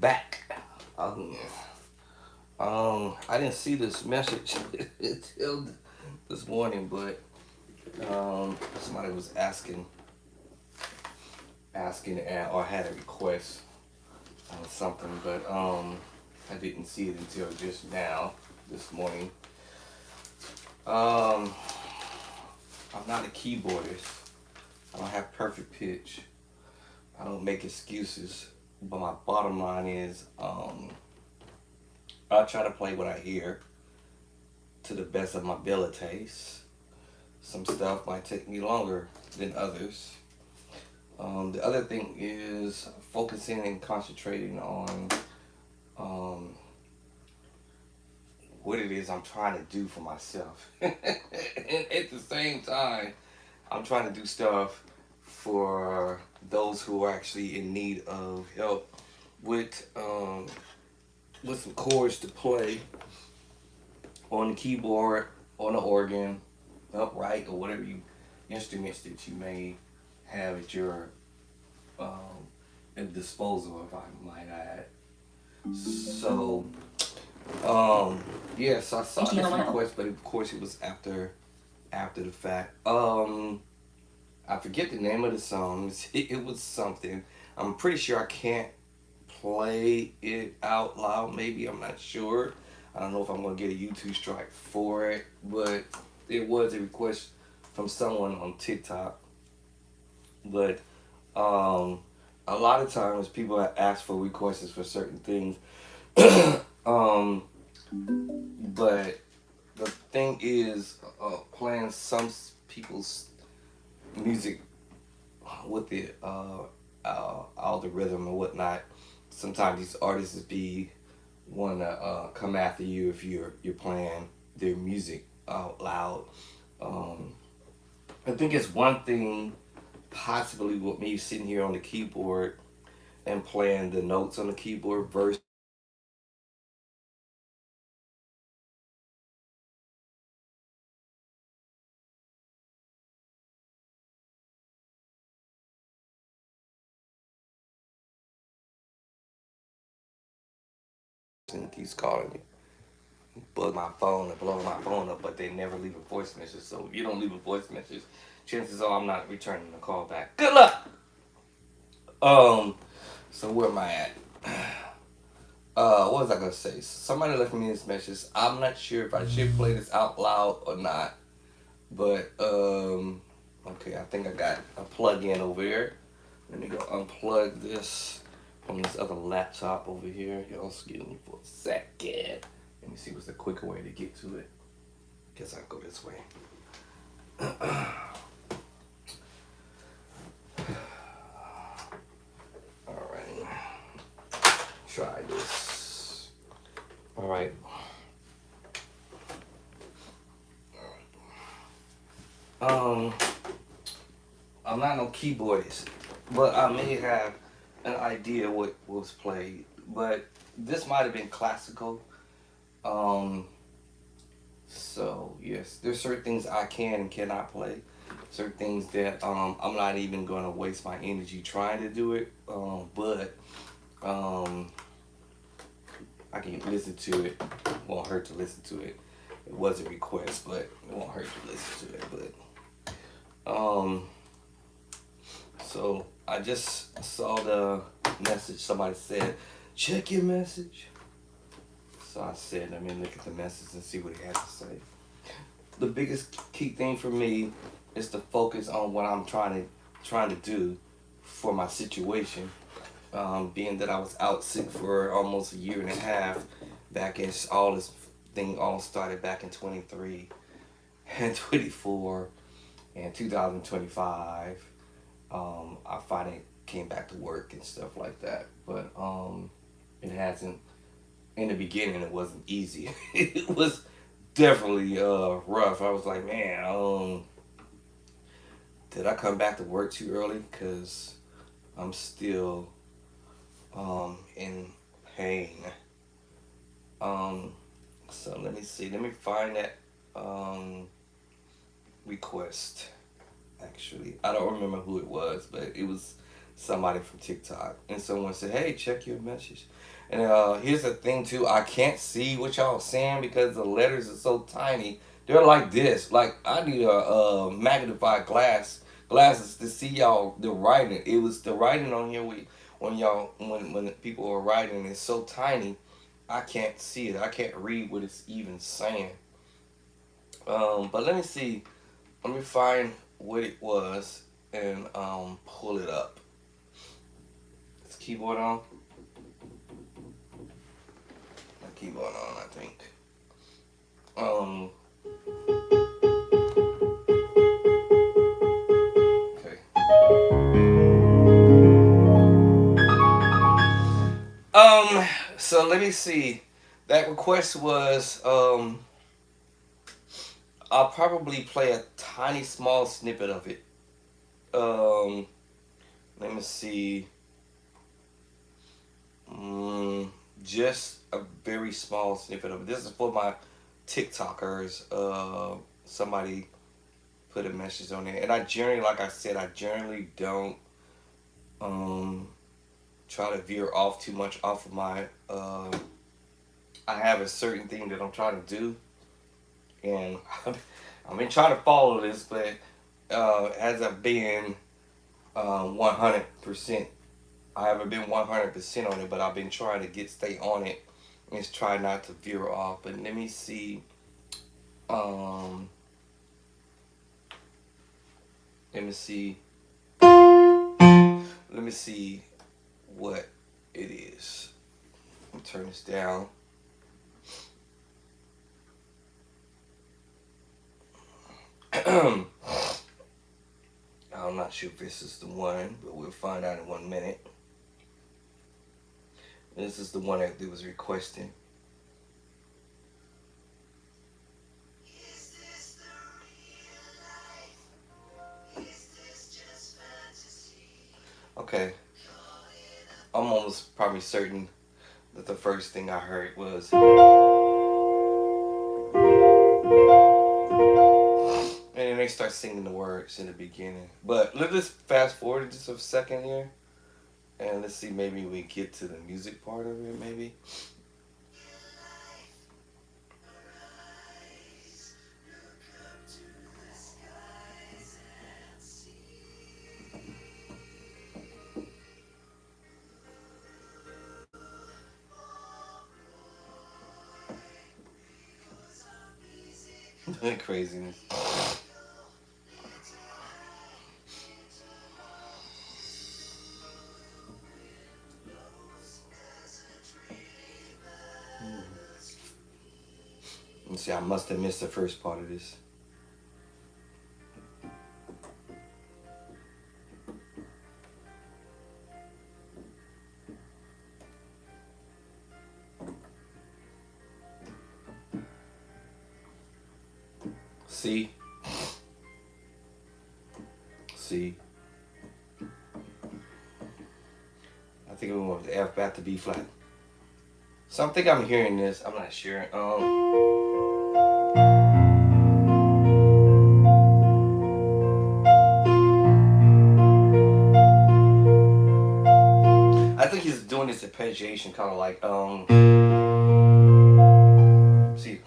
back. Um, I didn't see this message until this morning, but somebody was asking, or had a request on something, but I didn't see it until just now, this morning. Um, I'm not a keyboardist. I don't have perfect pitch. I don't make excuses. But my bottom line is, I try to play what I hear to the best of my abilities. Some stuff might take me longer than others. The other thing is focusing and concentrating on um, what it is I'm trying to do for myself. And at the same time, I'm trying to do stuff for those who are actually in need of help with some chords to play on the keyboard, on the organ, upright, or whatever you instruments that you may have at your um, disposal, if I might add. So, um, yes, I saw this request, but of course it was after the fact. I forget the name of the song. It was something. I'm pretty sure I can't play it out loud. Maybe I'm not sure. I don't know if I'm gonna get a YouTube strike for it, but it was a request from someone on TikTok. But um, a lot of times people ask for requests for certain things. um, but the thing is, playing some people's music with the algorithm and whatnot. Sometimes these artists be want to come after you if you're playing their music out loud. Um, I think it's one thing possibly with me sitting here on the keyboard and playing the notes on the keyboard versus and keeps calling me, bug my phone and blow my phone up, but they never leave a voice message. So if you don't leave a voice message, chances are I'm not returning the call back. Good luck. Um, so where am I at? What was I gonna say? Somebody left me this message. I'm not sure if I should play this out loud or not, but okay, I think I got a plug in over here. Let me go unplug this from this other laptop over here. Y'all excuse me for a second. Let me see what's the quicker way to get to it. Guess I'll go this way. Alright, try this. Alright. Um, I'm not no keyboardist, but I may have an idea what was played. But this might have been classical. Um, so yes, there's certain things I can and cannot play. Certain things that I'm not even gonna waste my energy trying to do it. But um, I can listen to it. Won't hurt to listen to it. It was a request, but it won't hurt to listen to it. But so I just saw the message. Somebody said, "Check your message." So I said, "Let me look at the message and see what he had to say." The biggest key thing for me is to focus on what I'm trying to do for my situation. Being that I was out sick for almost a year and a half, back in all this thing all started back in 23 and 24 and 2025. I finally came back to work and stuff like that, but it hasn't. In the beginning, it wasn't easy. It was definitely rough. I was like, man, did I come back to work too early? Cause I'm still in pain. Um, so let me see. Let me find that um, request. Actually, I don't remember who it was, but it was somebody from TikTok, and someone said, "Hey, check your message." And here's the thing too, I can't see what y'all saying because the letters are so tiny. They're like this. Like I need a magnified glasses to see y'all the writing. It was the writing on here when y'all when people are writing is so tiny. I can't see it. I can't read what it's even saying. But let me see. Let me find what it was and pull it up. Is keyboard on? My keyboard on, I think. Um. Okay. So let me see. That request was I'll probably play a tiny small snippet of it. Um. Let me see. Just a very small snippet of it. This is for my TikTokers. Somebody put a message on there, and I generally, like I said, I generally don't um try to veer off too much off of my. I have a certain thing that I'm trying to do, and I've been trying to follow this, but as I've been 100%. I haven't been 100% on it, but I've been trying to stay on it and just try not to veer off. But let me see. Um, let me see. Let me see what it is. I'll turn this down. I'm not sure if this is the one, but we'll find out in 1 minute. This is the one that was requesting. Okay. I'm almost probably certain that the first thing I heard was. And then they start singing the words in the beginning. But let's just fast forward just a second here. And let's see, maybe we get to the music part of it, maybe. Craziness. Let's see, I must have missed the first part of this. C. C. I think we went with the F back to B flat. So I think I'm hearing this. I'm not sure. I think he's doing this arpeggiation kind of like see.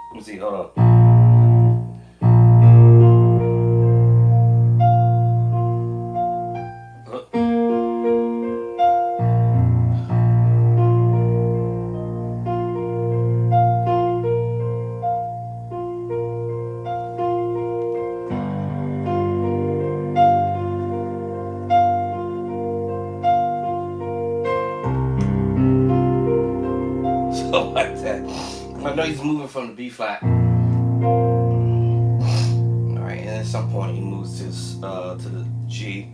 Let me see, hold on. So like that. I know he's moving from the B flat. Alright, and at some point he moves to the G.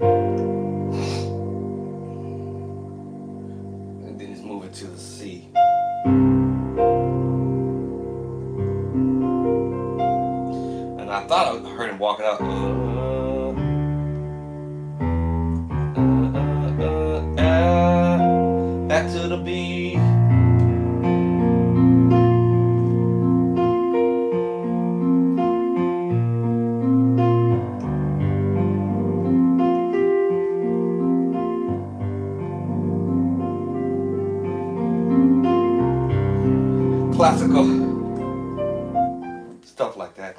And then he's moving to the C. And I thought I heard him walking out. Back to the B. classical stuff like that.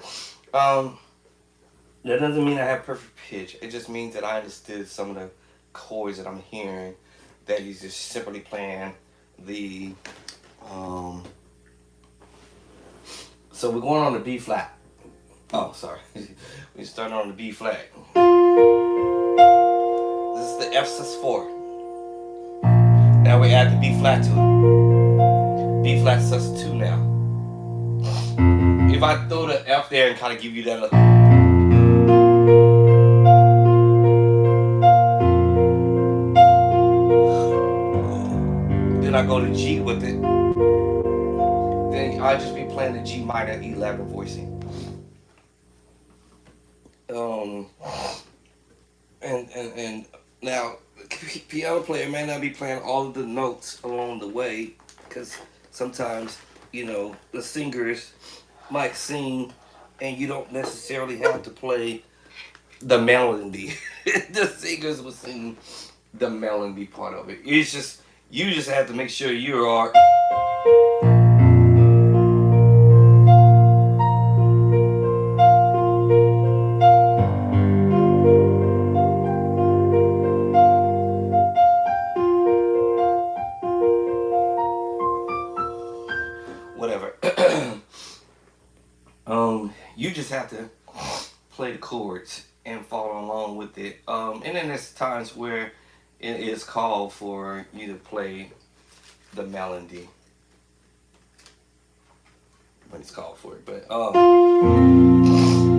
That doesn't mean I have perfect pitch. It just means that I understood some of the chords that I'm hearing. That he's just simply playing the. So we're going on the B flat. Oh, sorry. We started on the B flat. This is the F sus4. Now we add the B flat to it. B flat sus2 now. If I throw the F there and kind of give you that. Then I go to G with it. Then I'll just be playing the G minor 11 voicing. And now piano player may not be playing all of the notes along the way, because sometimes the singers might sing and you don't necessarily have to play the melody. The singers will sing the melody part of it. It's just you just have to make sure you are. Whatever. You just have to play the chords and follow along with it. And then there's times where it is called for you to play the melody when it's called for it. But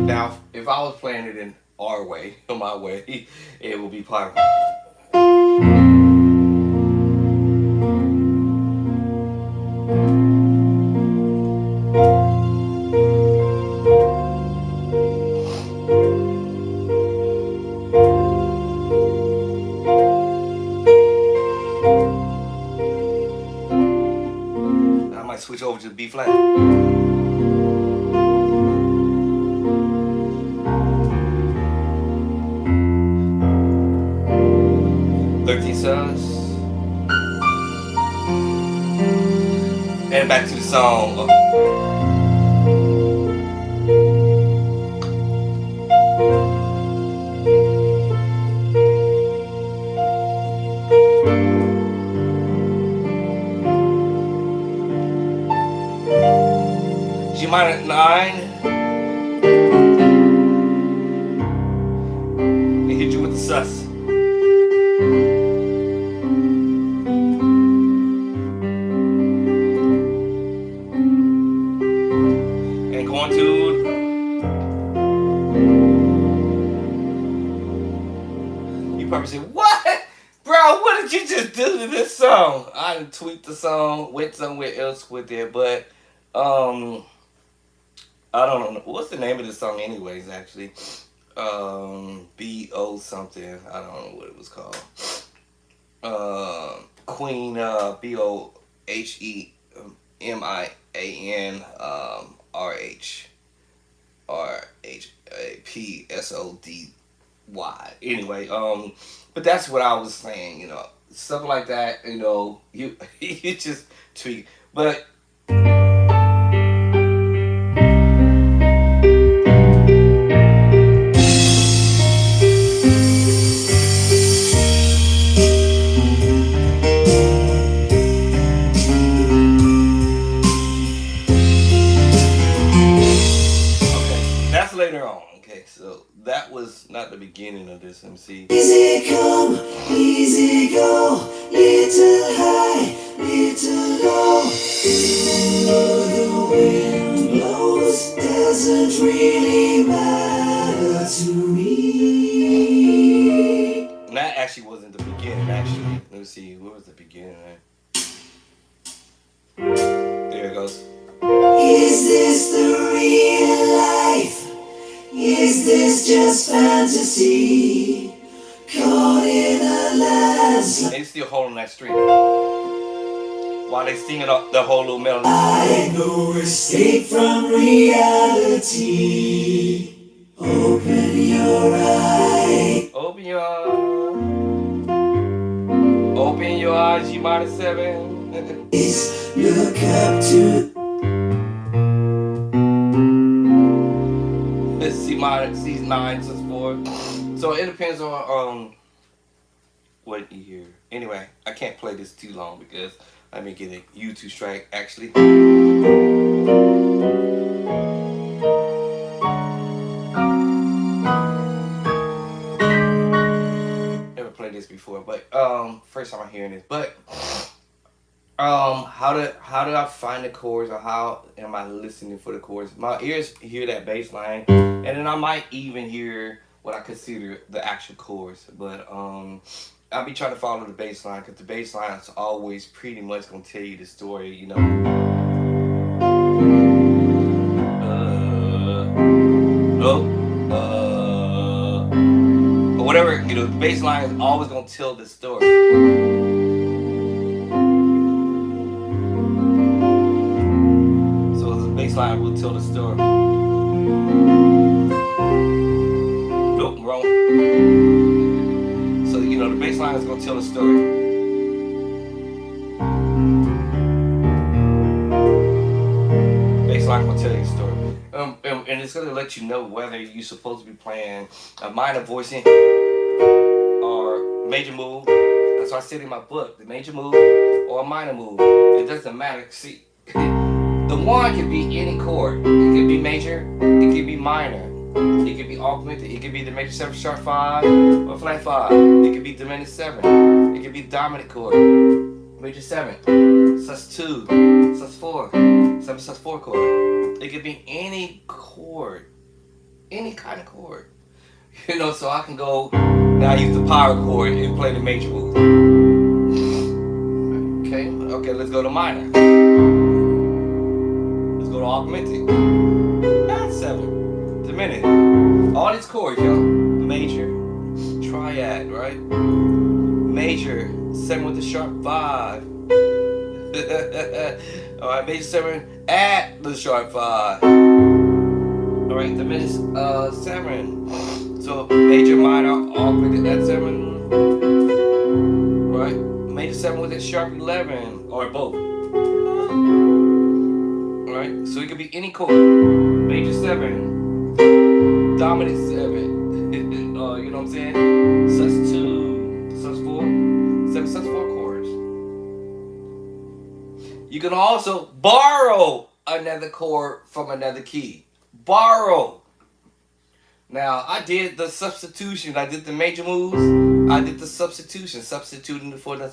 now if I was playing it in our way, my way, it would be part of. Switch over to the B flat. 13 sus. And back to the song. G minor 9. And hit you with the sus. And going to. You probably say, what? Bro, what did you just do to this song? I tweaked the song, went somewhere else with it, but I don't know what's the name of the song anyways, actually. B.O. something. I don't know what it was called. Queen BOHEMIAN RHAPSODY. Anyway, but that's what I was saying, stuff like that, you you just tweak. But later on, okay, so that was not the beginning of this MC. Easy come, easy go, little high, little low. The wind blows, doesn't really matter to me. And that actually wasn't the beginning, actually. Let me see, what was the beginning? There it goes. Is this the real life? Is this just fantasy? Caught in a landslide. They still holding that string while they singing up the whole little melody. I no escape from reality. Open your eyes. Open your eyes, G minor 7. Look up to. minor, C9, sus4. So it depends on what you hear. Anyway, I can't play this too long because I may get a YouTube strike. Actually, never played this before, but first time I'm hearing this. But how do I find the chords, or how am I listening for the chords? My ears hear that bass line, and then I might even hear what I consider the actual chords. But I'll be trying to follow the bass line because the bass line is always pretty much gonna tell you the story, you know. Oh, or whatever, you know. The bass line is always gonna tell the story. So the bass line will tell the story. Nope, wrong. So you know the bass line is gonna tell the story. Bass line will tell you the story. And it's gonna let you know whether you're supposed to be playing a minor voicing or major move. That's why I said in my book, the major move or a minor move. It doesn't matter. See, the one can be any chord. It could be major, it could be minor, it could be augmented, it could be the major 7 sharp 5 or flat 5, it could be diminished 7, it could be dominant chord, major 7, sus2, sus4, 7 sus4 chord. It could be any chord, any kind of chord. You know, so I can go, now I use the power chord and play the major move. Okay, let's go to minor. Let's go to augmented. That's 7. Diminished. All these chords, y'all. Major, triad, right? Major, 7 with the sharp 5. Alright, major 7 at the sharp 5. Alright, diminished 7. So major, minor, augmented at 7. Right? Major 7 with a sharp 11. Or both. Alright, so it could be any chord. Major 7. Dominant 7. You know what I'm saying? Sus2, sus4. 7 sus4 chords. You can also borrow another chord from another key. Borrow. Now, I did the substitution. I did the major moves. I did the substitution. Substituting for the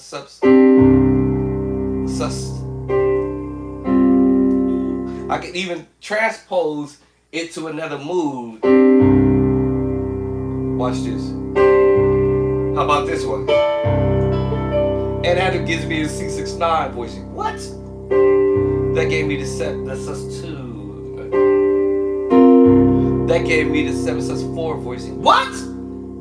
I could even transpose it to another move. Watch this. How about this one? And that gives me a C69 voicing. What? That gave me the sus2. That gave me the 7 sus4 voicing. What?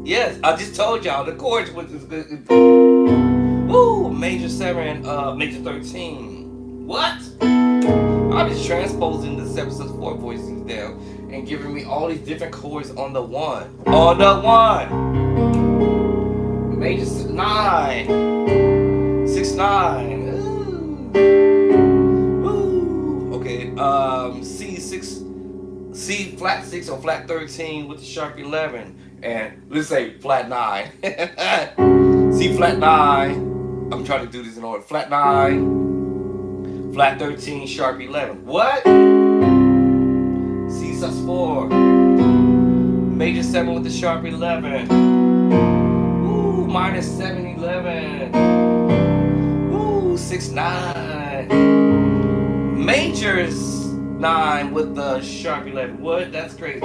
Yes, I just told y'all the chords was good. Woo, major 7, major 13. What? I'm just transposing the 7 sus4 voicings down and giving me all these different chords on the one. On the one. Major 9. 6-9. Ooh. Okay, C6. C flat 6 or flat 13 with the sharp 11, and let's say flat 9. C flat 9. I'm trying to do this in order. Flat 9, flat 13, sharp 11. What? C sus4. Major 7 with the sharp 11. Ooh, minor 7, 11. Ooh, 6-9. Majors 9 with the sharp 11. What? That's crazy.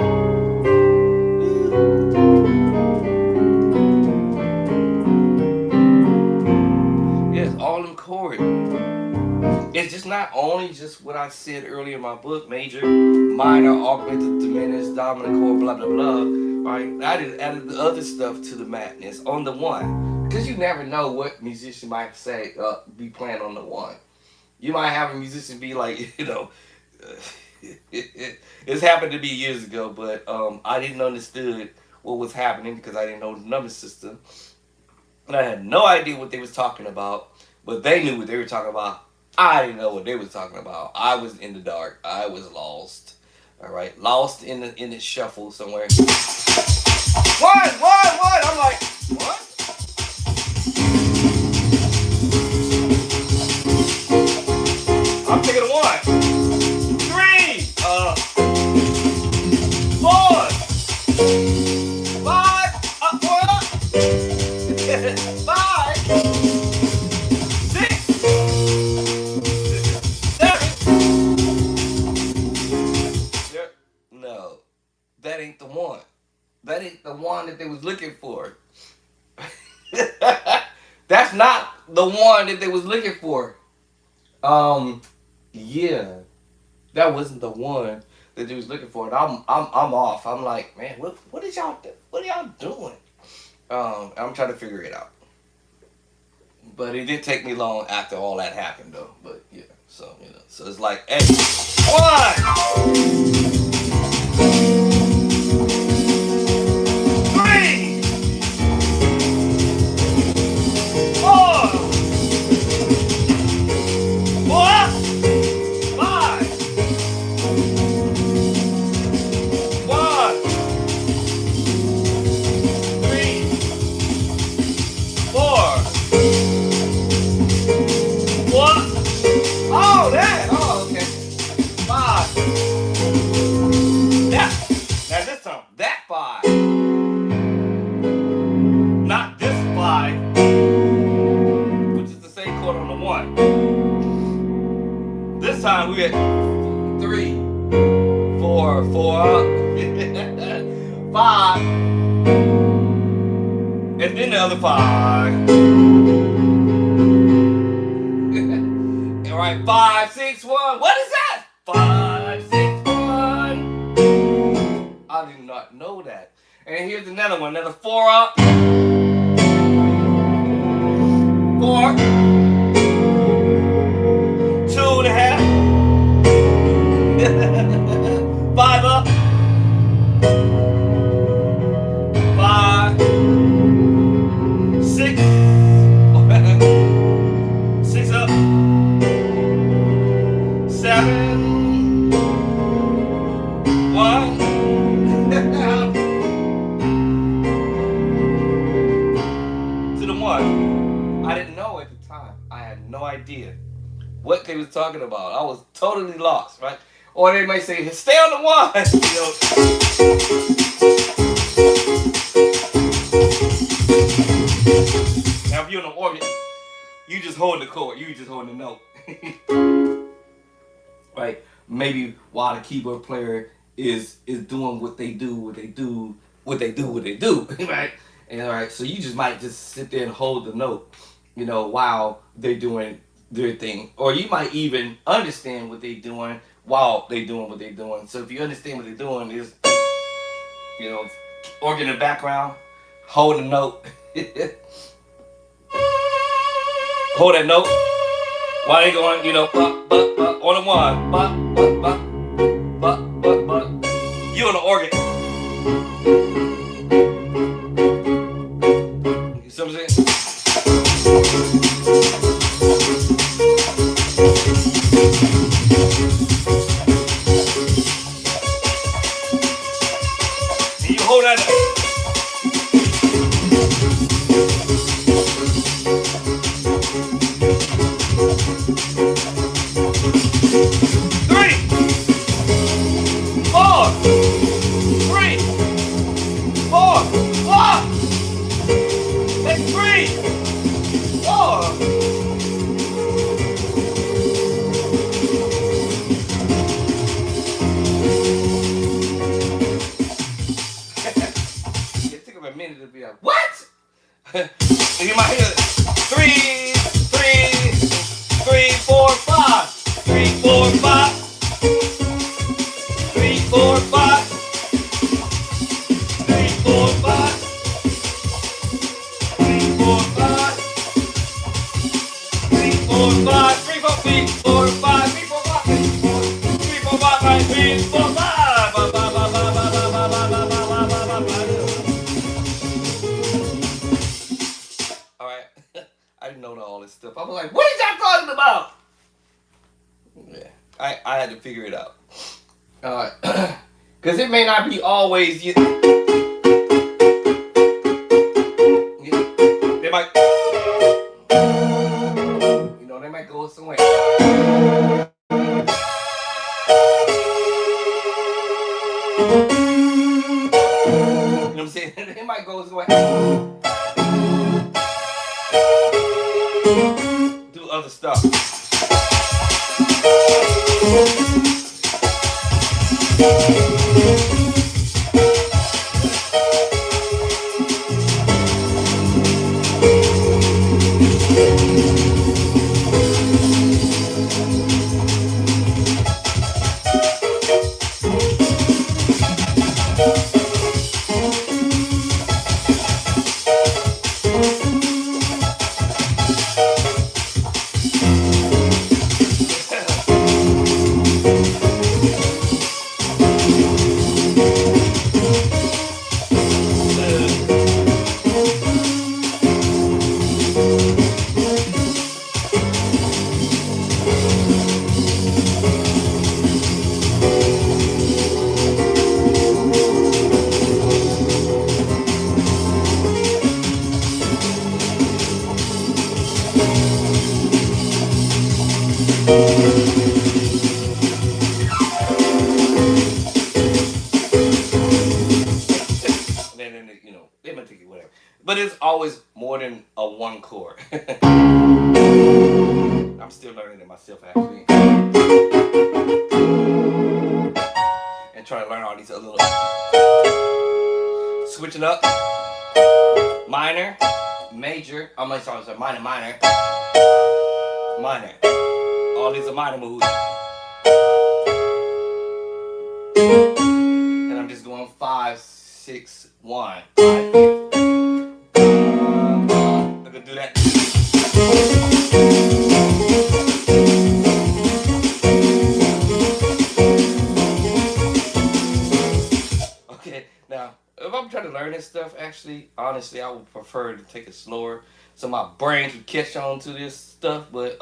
Yes, all them chords. It's just not only just what I said earlier in my book, major, minor, augmented, diminished, dominant chord, blah blah blah. Right? I just added the other stuff to the madness on the one, because you never know what musician might say, be playing on the one. You might have a musician be like, you know. It's happened to me years ago, but I didn't understand what was happening because I didn't know the number system, and I had no idea what they was talking about. But they knew what they were talking about. I didn't know what they was talking about. I was in the dark. I was lost. All right, lost in the shuffle somewhere. One. I'm like, what? I'm taking a one. Three. Four. Five. Four up. Five. Six. Seven. No, that ain't the one. That ain't the one that they was looking for. That's not the one that they was looking for. Yeah, that wasn't the one that they was looking for. And I'm off. I'm like, man, what is y'all what are y'all doing? I'm trying to figure it out. But it didn't take me long after all that happened though. But yeah, so so it's like, hey, one, three, four, five, one, three, four, one. Oh, that. Oh, okay. Five. Now this time, that five. Not this five, which is the same chord on the one. This time we had 3, 4, 4 up, 5, and then the other 5. All right, 5, 6, 1. What is that? 5, 6, 1. I did not know that. And here's another one, another 4 up, 4, 2.5, 5 up, 5, 6, 6 up, 7, 1. To the 1. I didn't know at the time. I had no idea what they was talking about. I was totally lost, right? Or they might say, stay on the 1. Now if you're in an organ, you just hold the chord. You just hold the note. Right? Maybe while the keyboard player is doing what they do, right? And all right, so you just might just sit there and hold the note, while they're doing their thing, or you might even understand what they're doing while they're doing what they're doing. So if you understand what they're doing, is organ in the background, hold the note, hold that note while they going, on the 1, you on the organ. You see what I'm saying? And you hold that up. 3, 4, 3, 4, 4. That's 3, 4. It took him a minute to be like, what? And you might hear 3, 4, 5. 3, 4, 5. 3, 4, 5. 3, 4, 5. 3, 4, 5. 3, 4, 5. 3, 4, 5. 3, 4, 5. 3, 4, 5. 3, 4, 5. All right. I didn't know all this stuff. I was like, what is y'all talking about? Yeah. I had to figure it out. Because it may not be always they might, they might go somewhere. You know what I'm saying? They might go somewhere. Do other stuff. They might take it whatever. But it's always more than a one chord. I'm still learning it myself actually. And trying to learn all these other little switching up. Minor, major. I'm like sorry, minor, minor. Minor. All these are minor moves. And I'm just going 5, 6, 1. 5, 6. I could do that. Okay, now if I'm trying to learn this stuff, actually, honestly, I would prefer to take it slower so my brain can catch on to this stuff. But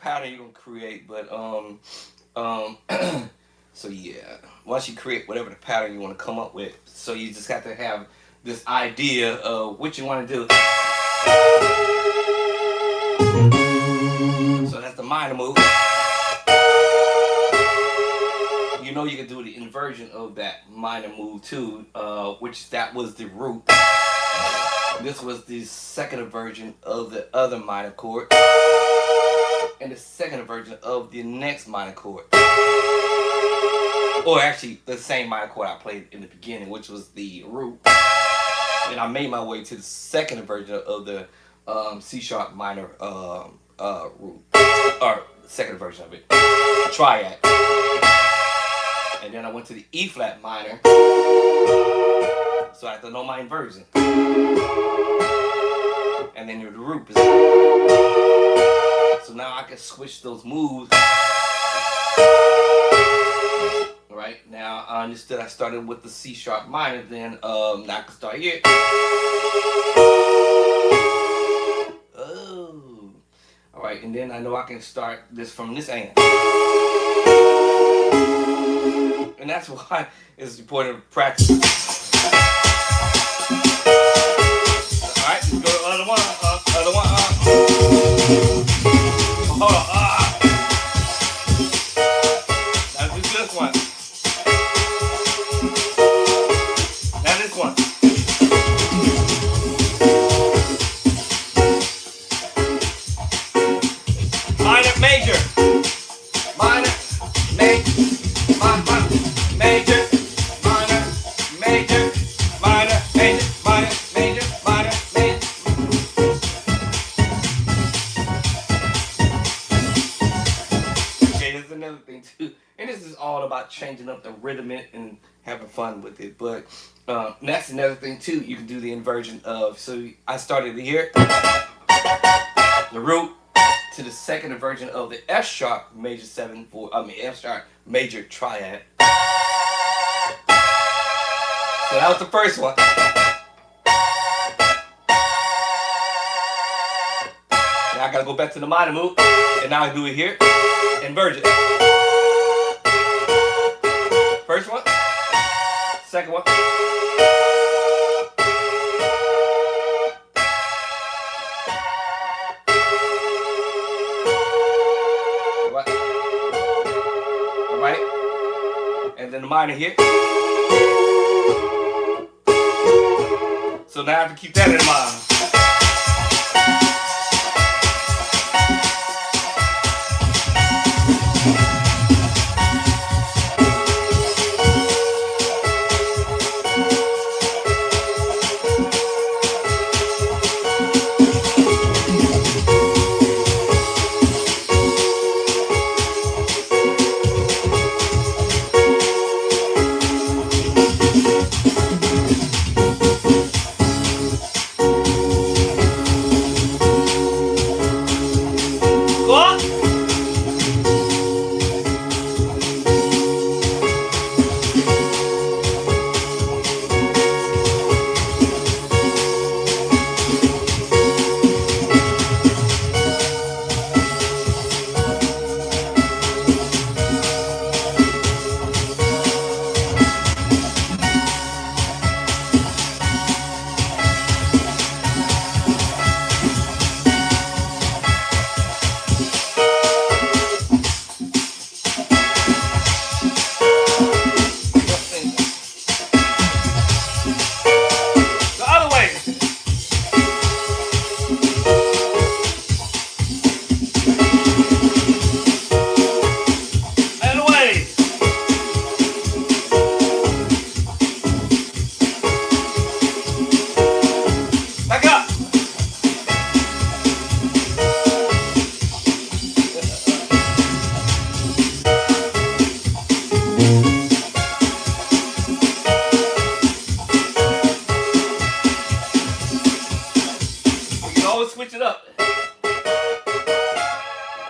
pattern you're gonna create, but so yeah, once you create whatever the pattern you want to come up with, so you just have to have this idea of what you want to do. So that's the minor move. You know you can do the inversion of that minor move too, which that was the root. This was the second version of the other minor chord, and the second version of the next minor chord. Or actually, the same minor chord I played in the beginning, which was the root. And I made my way to the second version of the C sharp minor root, or second version of it, triad. And then I went to the E flat minor, so I have to know my inversion. And then the root. So now I can switch those moves. Right now I understood I started with the C sharp minor, then now I can start here. Oh, all right, and then I know I can start this from this angle. And that's why it's important to practice. Alright, let's go to the other one. Other one. Hold on. Now do this one. Now this one. Minor, major. Minor, major. Major, minor, major, minor, major, minor, major, minor, major. Okay, here's another thing too, and this is all about changing up the rhythm and having fun with it. But that's another thing too. You can do the inversion of. So I started here, the root, to the second version of the F sharp major 7/4. F sharp major triad. So that was the first one. Now I gotta go back to the minor move, and now I do it here, inversion. First one, second one. All right, and then the minor here. So now I have to keep that in mind. Switch it up.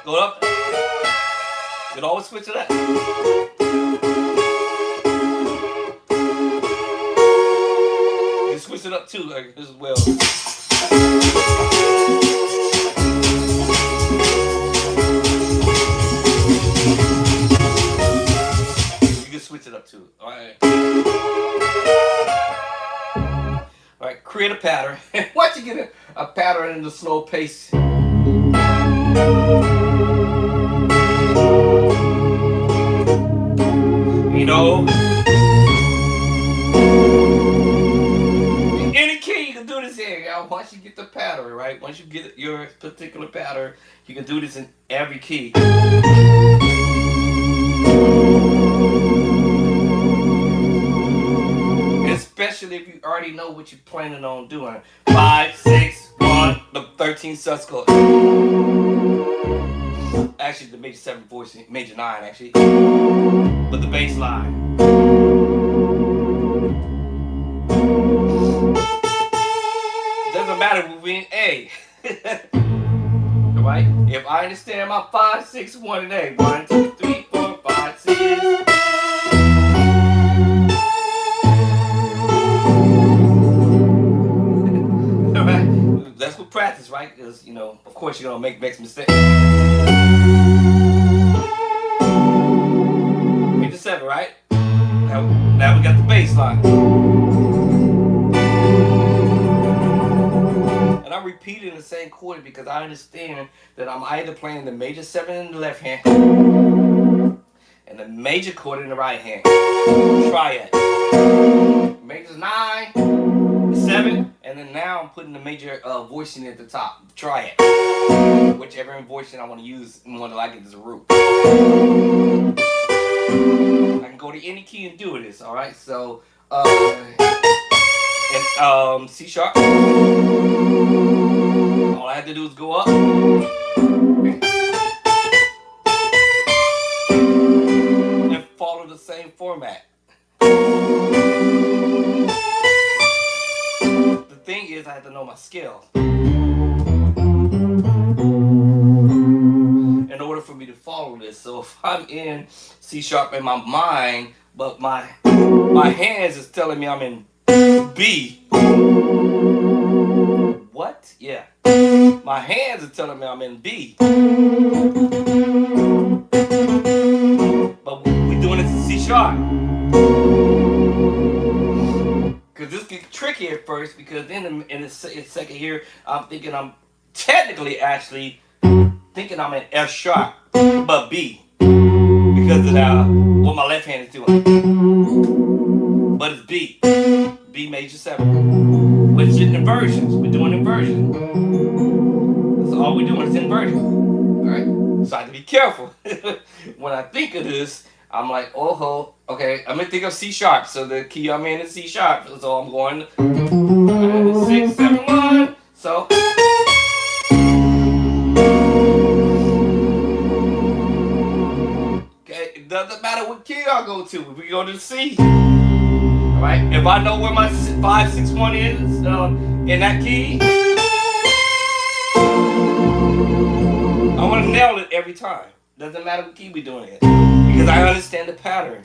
Go up. You can always switch it up. You can switch it up too, like as well. create a pattern. Once you get a pattern in the slow pace, you know, any key you can do this in. Once you get the pattern, right? Once you get your particular pattern, you can do this in every key. Especially if you already know what you're planning on doing. 5, 6, 1, the 13th sus chord. Actually, the major 7 voice, major 9 actually. But the bass line. Doesn't matter if we're in A. Alright? If I understand my 5, 6, 1 and A. 1, 2, 3, 4, 5, 6. That's what practice, right? Because, you know, of course you're going to make mistakes. Major 7, right? Now we got the bass line. And I'm repeating the same chord because I understand that I'm either playing the major 7 in the left hand and the major chord in the right hand. Triad. Major 9. 7, and then now I'm putting the major voicing at the top, triad. Whichever voicing I want to use, more than likely is a root. I can go to any key and do this, alright? So, C sharp. All I have to do is go up. And follow the same format. Thing is, I have to know my scale in order for me to follow this. So if I'm in C sharp in my mind, but my hands is telling me I'm in B. What? Yeah. My hands are telling me I'm in B. But we're doing it in C sharp. Because this gets tricky at first, because then in the second here, I'm thinking I'm technically actually thinking I'm in F sharp, but B. Because of what my left hand is doing. But it's B. B major 7. Which is inversions. We're doing inversion. That's all we're doing is inversion. Alright? So I have to be careful. When I think of this, I'm like, oh, okay, I'm gonna think of C sharp. So the key I'm in is C sharp. So I'm going 6, 7, 1. So okay, it doesn't matter what key I go to. If we go to the C, alright. If I know where my 5, 6, 1 is in that key, I want to nail it every time. Doesn't matter what key we're doing it. Because I understand the pattern.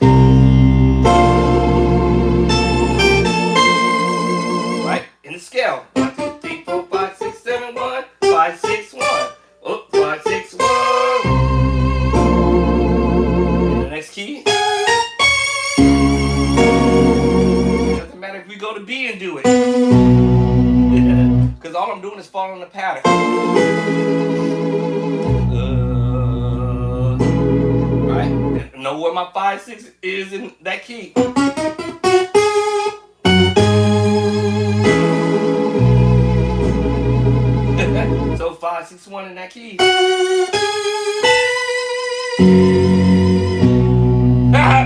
Right? In the scale. 1, 2, 3, 4, 5, 6, 7, 1. 5, 6, 1. Oh, 5, 6, 1. And the next key. Doesn't matter if we go to B and do it. Because all I'm doing is following the pattern. Right? Know where my 5, 6 is in that key. So 5, 6, 1 in that key.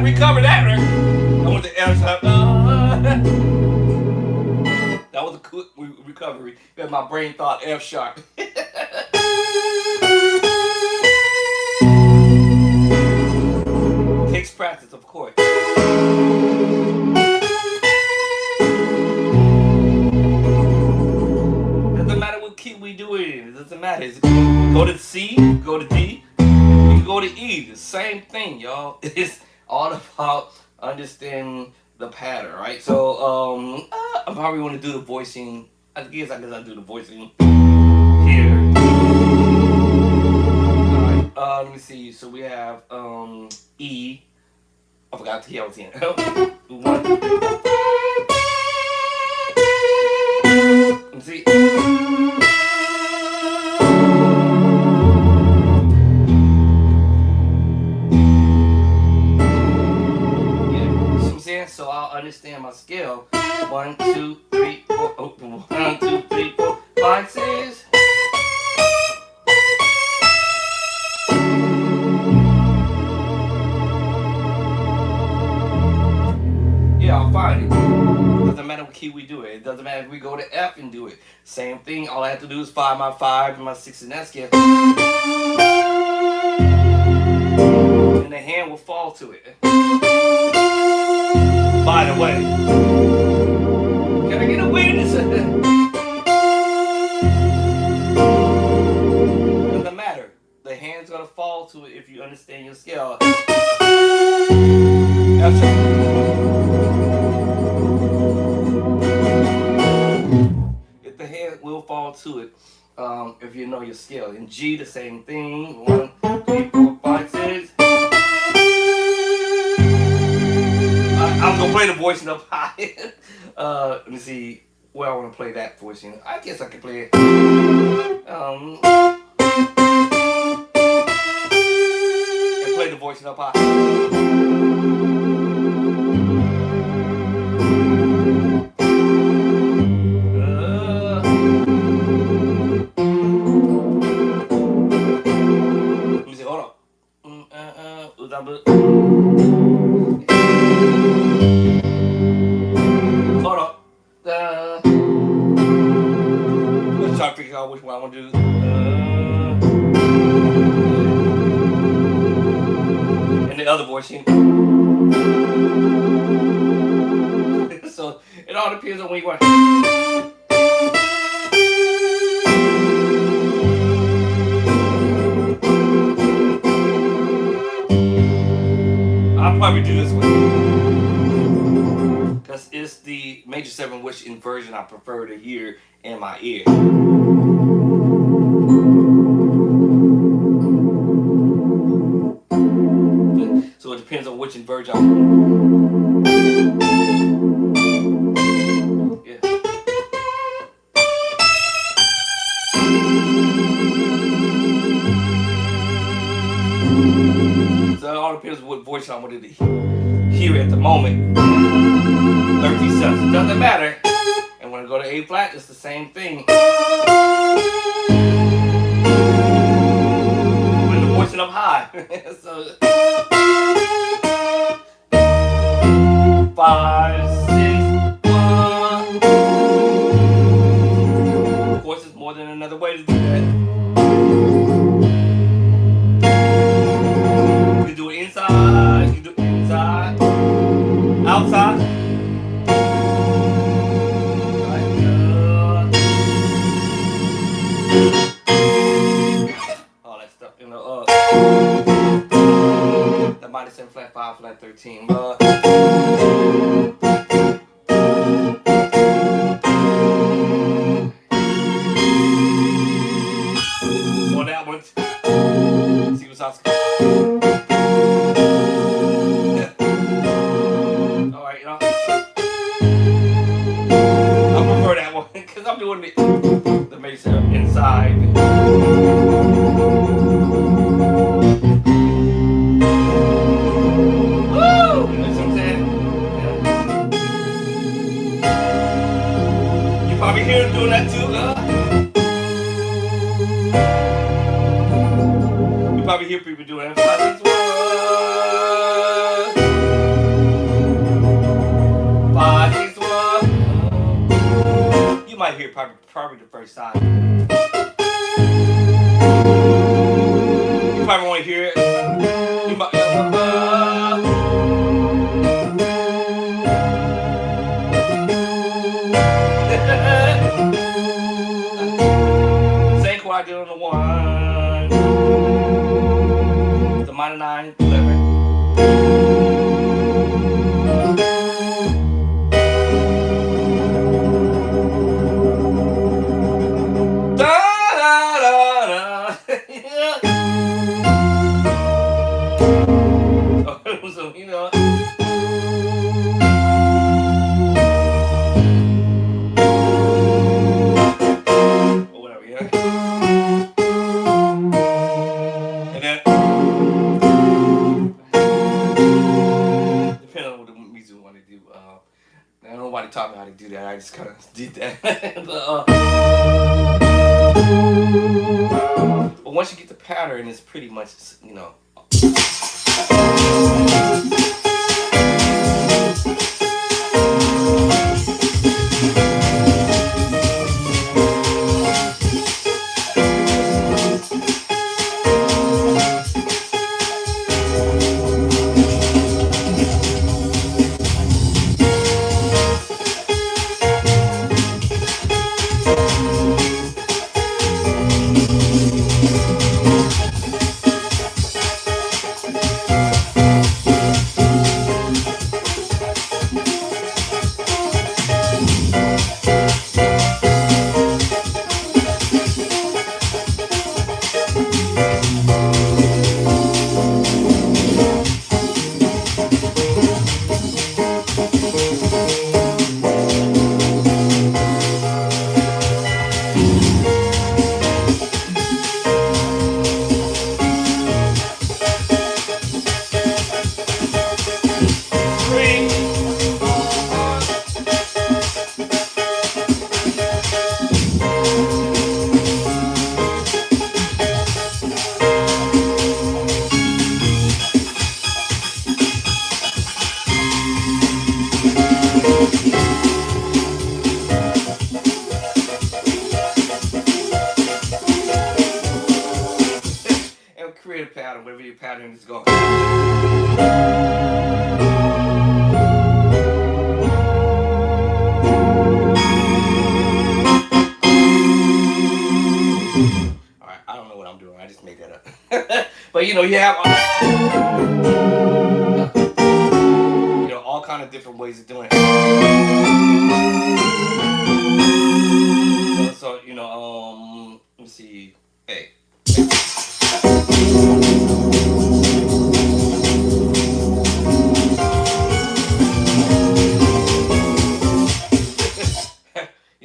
Recover that, right? I want the F sharp. That was a quick recovery because my brain thought F sharp. Takes practice, of course. Doesn't matter what key we do it in. It doesn't matter. Go to C, go to D, you can go to E. The same thing, y'all. It's all about understanding the pattern, right? So, I probably want to do the voicing. I guess I'll do the voicing here. Alright, let me see. So we have E. I forgot the key I was in. 1, 2, 3, 4. me see. So I'll understand my scale. 1, 2, 3, 4. Oh, 1, 2, 3, 4, 5, 6. Yeah, I'll find it. Doesn't matter what key we do it. It doesn't matter if we go to F and do it. Same thing. All I have to do is find my 5 and my 6 in that scale. And the hand will fall to it. By the way, can I get a witness? Doesn't matter. The hand's gonna fall to it if you understand your scale. If the hand will fall to it, if you know your scale. In G, the same thing. 1, 2, 3, 4, 5, 6. I'm gonna play the voicing up high. Let me see where I want to play that voicing. I guess I can play it. And play the voicing up high. Let me see. Hold on. Hold up. Let's try to figure out which one I want to do. And the other voicing. So it all depends on when you want. I'll probably do this one. Because it's the major 7, which inversion I prefer to hear in my ear. So it depends on which inversion yeah. So it all depends on what voice I wanted to hear at the moment. 13 cents. It doesn't matter. And when I go to A flat, it's the same thing. When the voicing up high. So 5, 6, 1. Of course, it's more than another way to do that. You can do it inside. You can do it inside. Outside. All that stuff, you know. The minor 7 flat 5 flat 13. On that one. See what's up. Alright, you know. I prefer that one because I'm doing the major inside. Woo! You know what I'm saying? Yeah. You probably hear him doing that too, You probably hear people doing that. 5, 6, 1. 5, 6, 1. You might hear probably the first time. You probably want to hear it. You might. Same chord I did on the 1. The minor 9, 11. Done! nobody taught me how to do that. I just kind of did that. But once you get the pattern, it's pretty much, you know. Create a pattern, whatever your pattern is going. Alright, I don't know what I'm doing. I just made that up. But you know, you have all kind of different ways of doing it. So, let me see. Hey.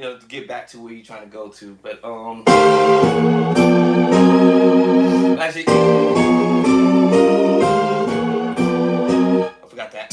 To get back to where you're trying to go to, but actually, I forgot that.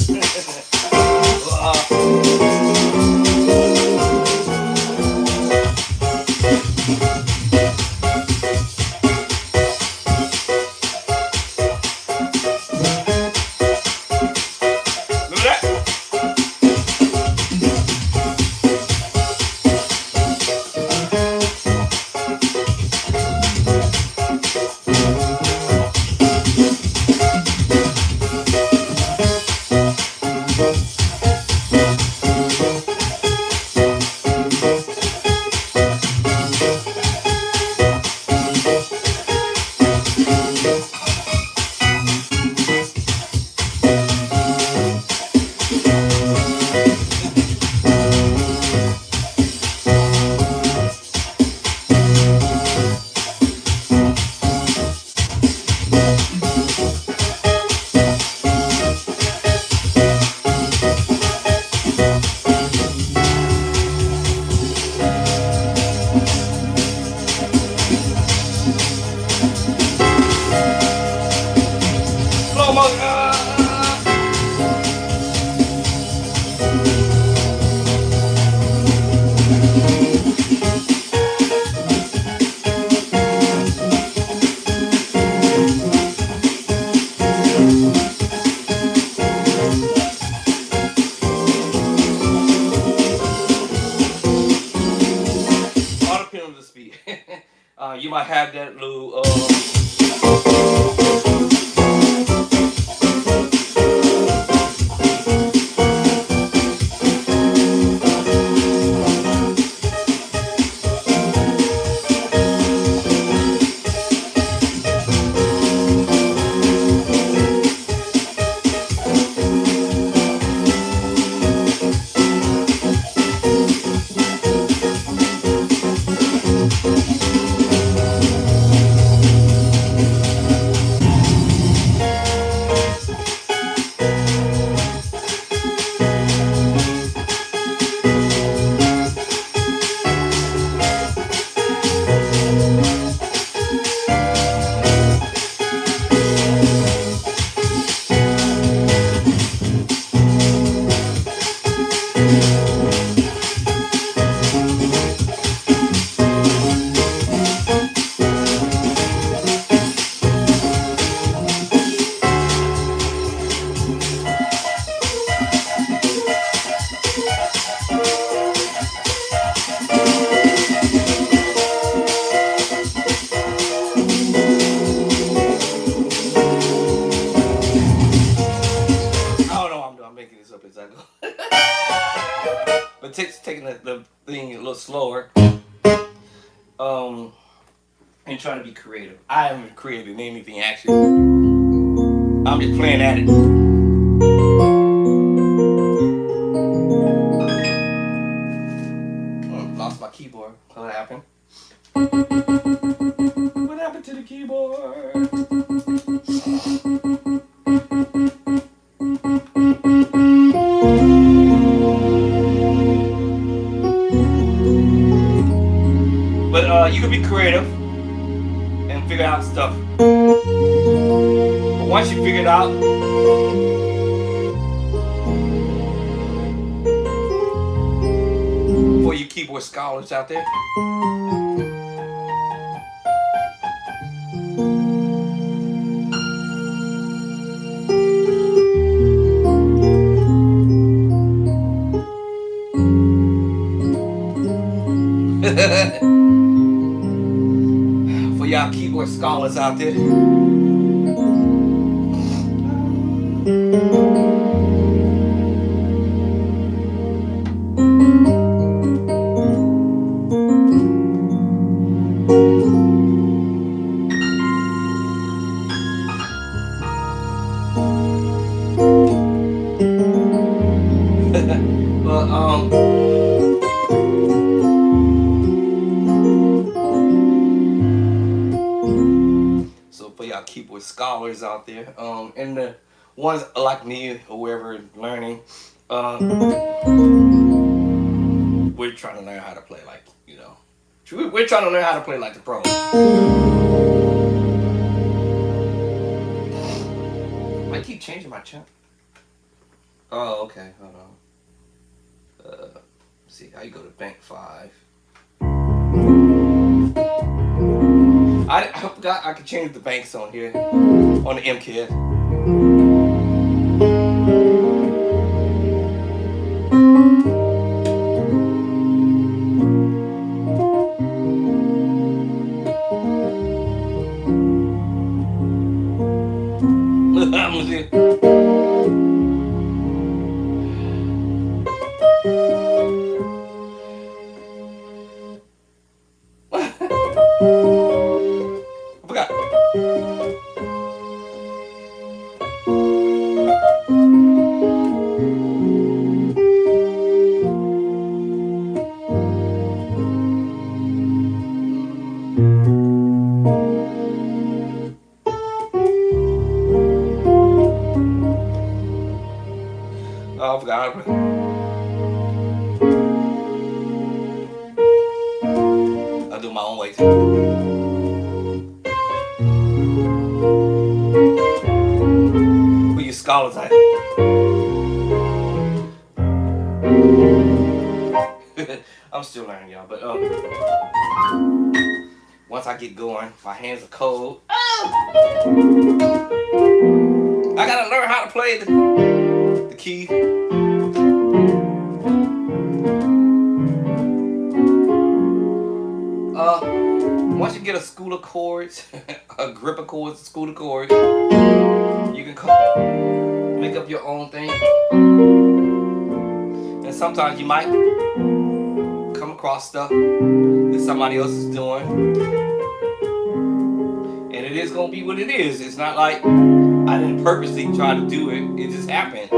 the thing a little slower. And trying to be creative. I haven't created anything actually. I'm just playing at it. Lost my keyboard. What happened? What happened to the keyboard? But you can be creative and figure out stuff. But once you figure it out, for you keyboard scholars out there, for y'all keyboard scholars out there. But so for y'all keyboard scholars out there, and the ones like me or whoever learning, we're trying to learn how to play like, we're trying to learn how to play like the pros. I keep changing my channel. Oh, okay, hold on. Let's see how you go to bank 5. I forgot I could change the banks on here on the MKS. I'm gonna see. I forgot. Oh, I forgot. I'll do my own way too. Who you scholars at? I'm still learning, y'all, but once I get going, my hands are cold. I gotta learn how to play the key. Once you get a school of chords, a grip of chords, a school of chords, you can make up your own thing. And sometimes you might come across stuff that somebody else is doing, and it is gonna be what it is. It's not like I didn't purposely try to do it. It just happened.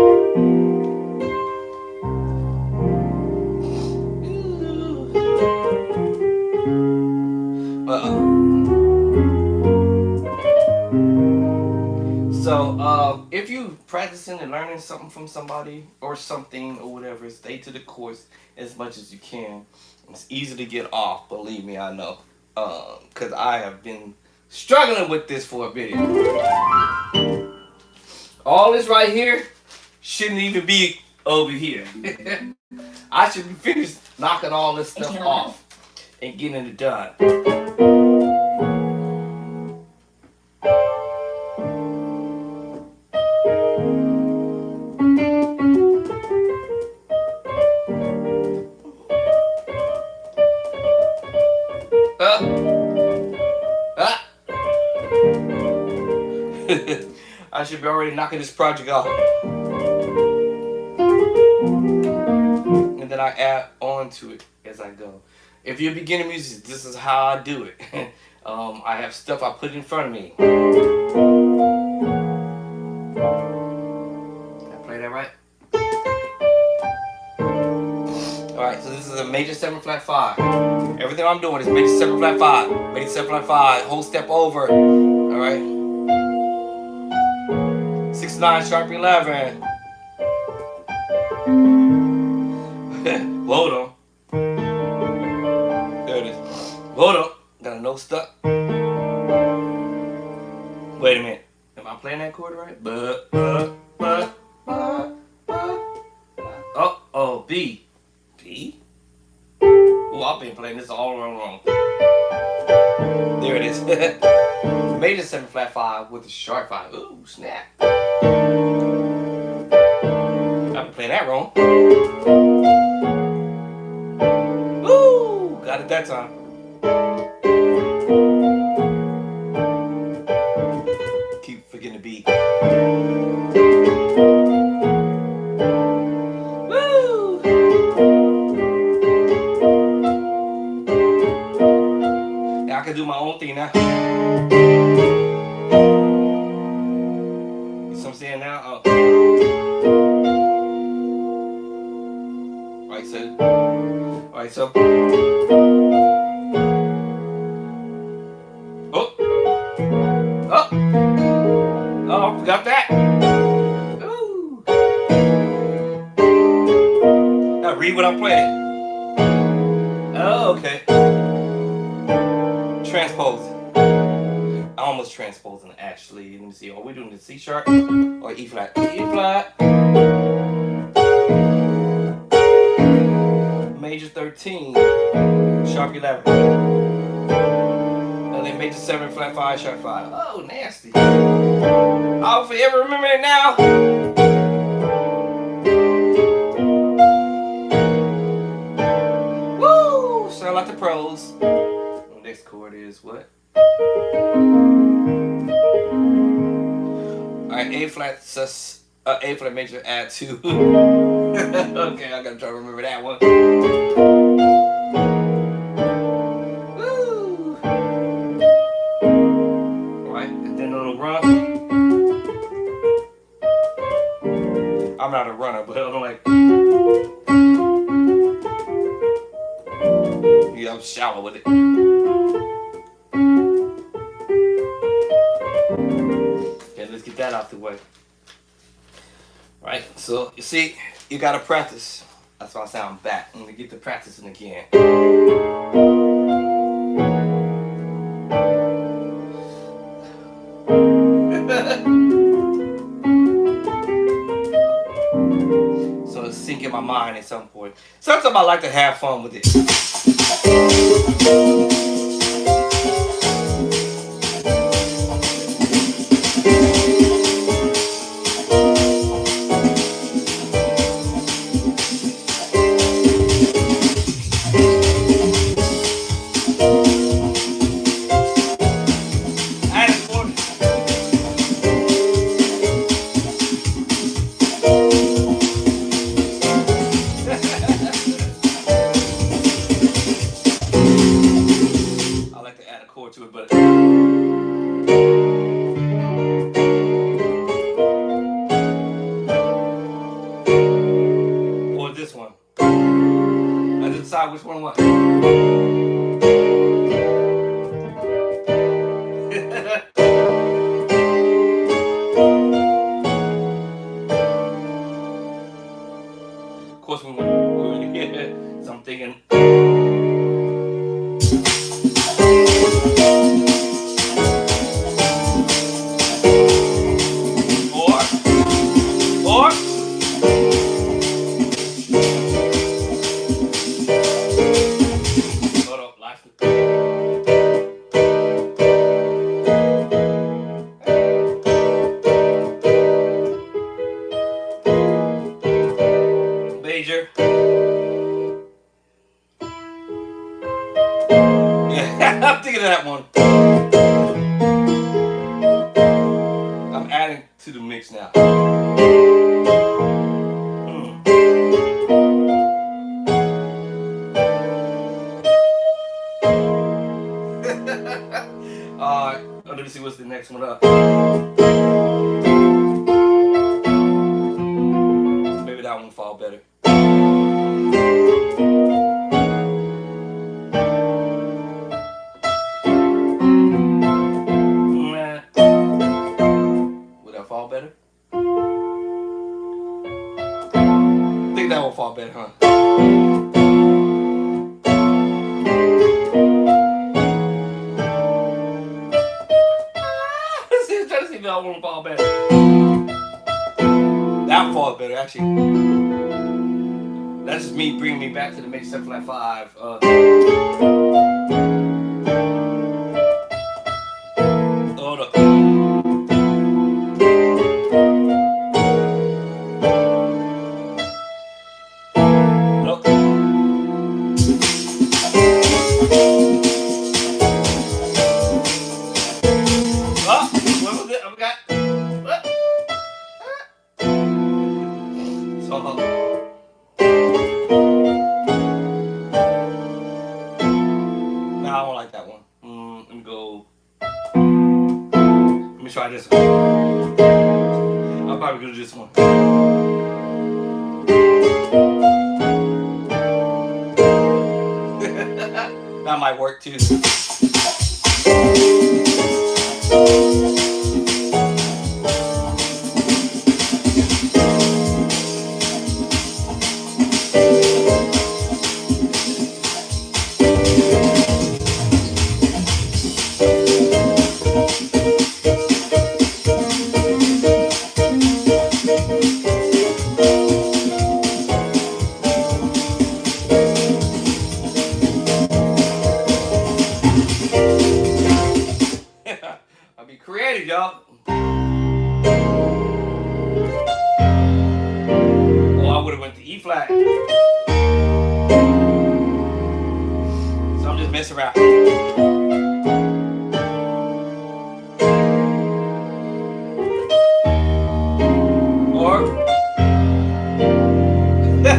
So if you practicing and learning something from somebody or something or whatever, stay to the course as much as you can. It's easy to get off, believe me, I know, because I have been struggling with this for a video. All this right here shouldn't even be over here. I should be finished knocking all this stuff off and getting it done. I should be already knocking this project off. And then then I add on to it as I go. If you're a beginner musician, this is how I do it. I have stuff I put in front of me. Did I play that right? Alright, so this is a major 7 flat 5. Everything I'm doing is major 7 flat 5. Major 7 flat 5. Whole step over. Alright. 6-9 sharp 11. Hold on. There it is. Hold on. Got a note stuck. Wait a minute. Am I playing that chord right? Oh, B. B? Oh, I've been playing this all wrong. There it is. Major 7 flat 5 with a sharp 5. Ooh, snap. I've been playing that wrong. Woo! Got it that time. Keep forgetting the beat. Woo! Now I can do my own thing now. You see what I'm saying now? Alright, so. Oh, forgot that. Ooh. Now read what I'm playing. Oh, okay. Transposing. I almost transposing actually. Let me see. Are we doing the C sharp or E flat? E flat. Major 13, sharp 11. And then major 7 flat 5, sharp 5. Oh, nasty. I'll forever remember it now. Woo! Sound like the pros. The next chord is what? Alright, A flat sus. A flat major add 2. Okay, I gotta try to remember that one. Woo! Alright, and then a little run. I'm not a runner, but I'm like. Yeah, I'm shallow with it. Okay, let's get that out the way. Right, so you see, you gotta practice. That's why I sound back. I'm gonna get to practicing again. So it's sink in my mind at some point. Sometimes I like to have fun with it. To it, but or this one. I just decide which one was. Of course, we're in here, so I'm thinking. Major. Yeah, I'm thinking of that one. I'm adding to the mix now. what's the next one up. Maybe that one will fall better. Would that fall better? I think that will fall better, huh? Try to see if that one will fall better. That will fall better, actually. That's just me bringing me back to the major 7 flat 5. Hold up. Nope. Oh, what was it? I forgot. What? So, no, I don't like that one. Let me go. Let me try this one. I'll probably go to this one. That might work too. I'll be creative, y'all. Oh, I would have went to E flat. So I'm just messing around. Or yeah,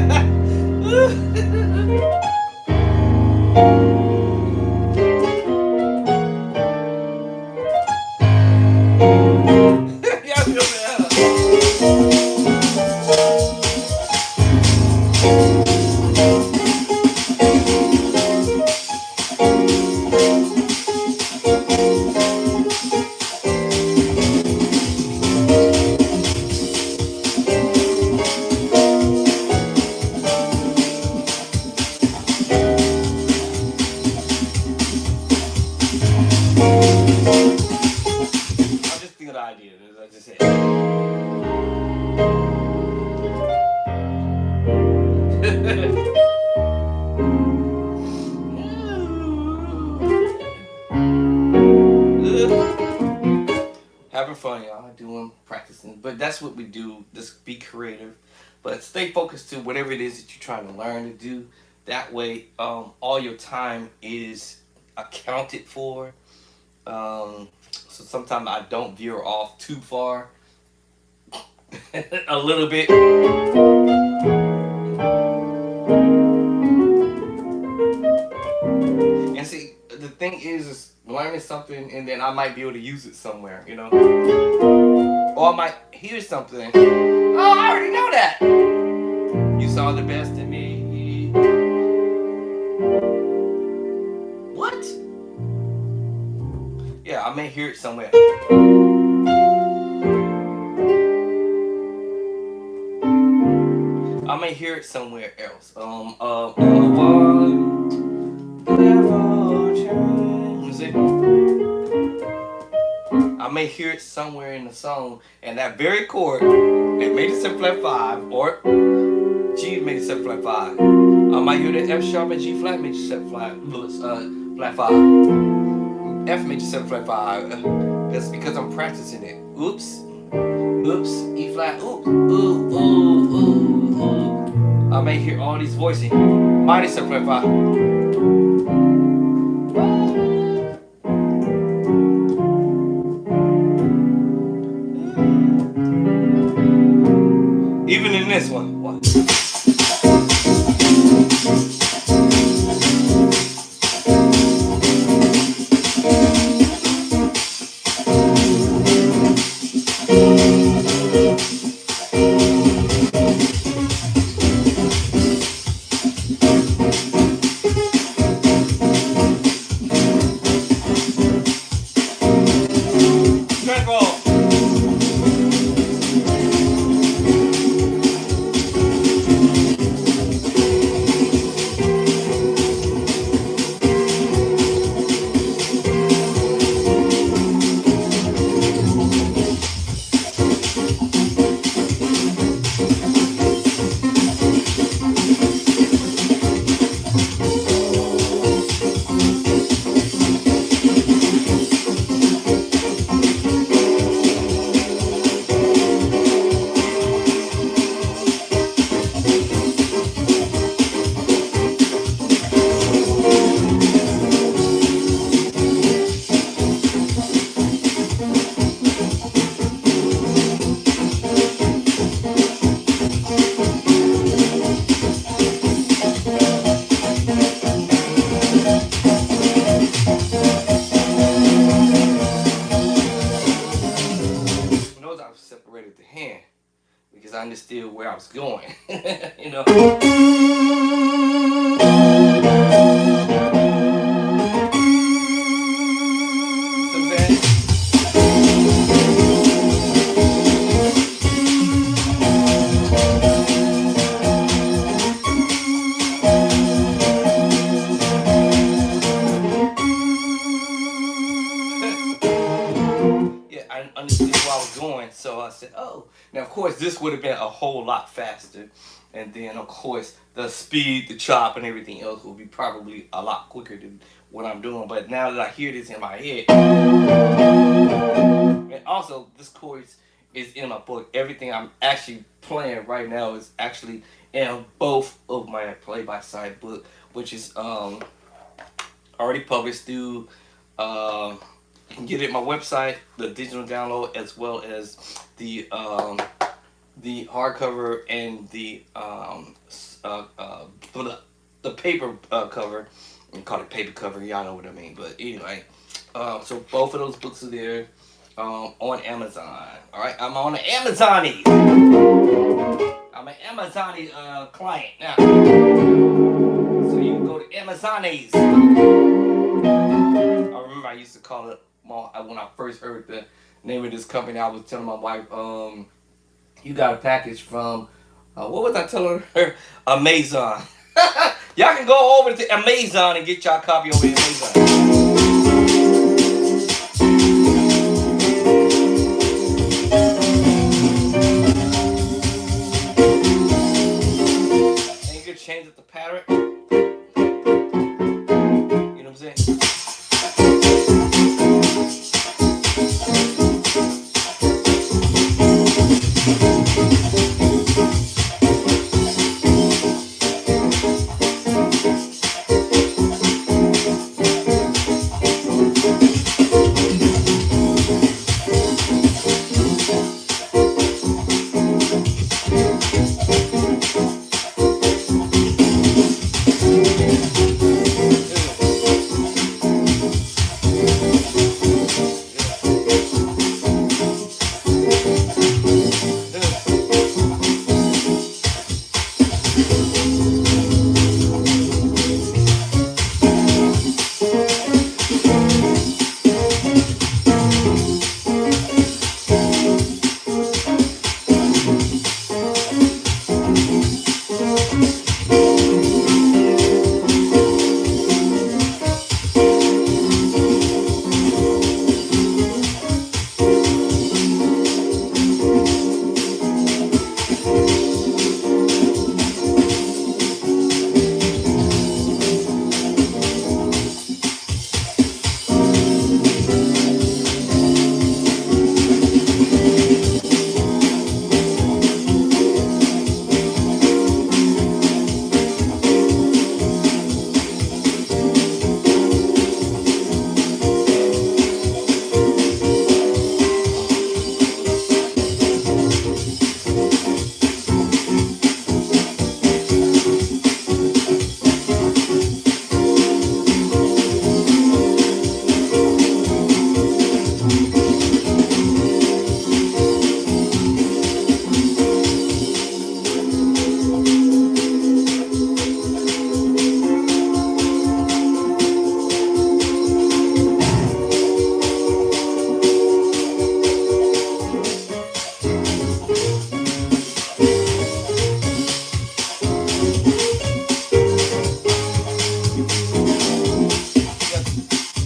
I'm just thinking of the idea. I just said. Having fun, y'all. Doing, practicing. But that's what we do. Just be creative. But stay focused to whatever it is that you're trying to learn to do. That way, all your time is accounted for. So sometimes I don't veer off too far. A little bit. And see, the thing is learning something and then I might be able to use it somewhere, you know? Or I might hear something. Oh, I already know that. You saw the best in me. What? Yeah, I may hear it somewhere. I may hear it somewhere else. I may hear it somewhere in the song, and that very chord, it made it 7 flat 5, or G made it 7 flat 5. I might hear the F sharp and G flat major 7 flat 5. F major 7 flat 5. That's because I'm practicing it. Oops. Oops. E flat. Oops. Ooh. Ooh. Ooh. Ooh. I may hear all these voicing. Minor 7 flat 5. Even in this one. What? course, I separated the hand because I understood where I was going. You know. Yeah, I understood where I was going, so I said, "Oh." Now, of course, this would have been a whole lot faster, and then, of course, the speed, the chop, and everything else will be probably a lot quicker than what I'm doing. But now that I hear this in my head, and also this chorus is in my book. Everything I'm actually playing right now is actually in both of my play by side book, which is already published through. You can get it at my website, the digital download, as well as the hardcover and the paper cover. You call it paper cover, y'all know what I mean. But anyway, so both of those books are there on Amazon. All right, I'm on the Amazonies. I'm an Amazonies client now, so you can go to Amazonies. I remember I used to call it when I first heard the name of this company. I was telling my wife, you got a package from, what was I telling her? Amazon. Y'all can go over to Amazon and get y'all a copy over at Amazon. And you can change it to pattern. You know what I'm saying?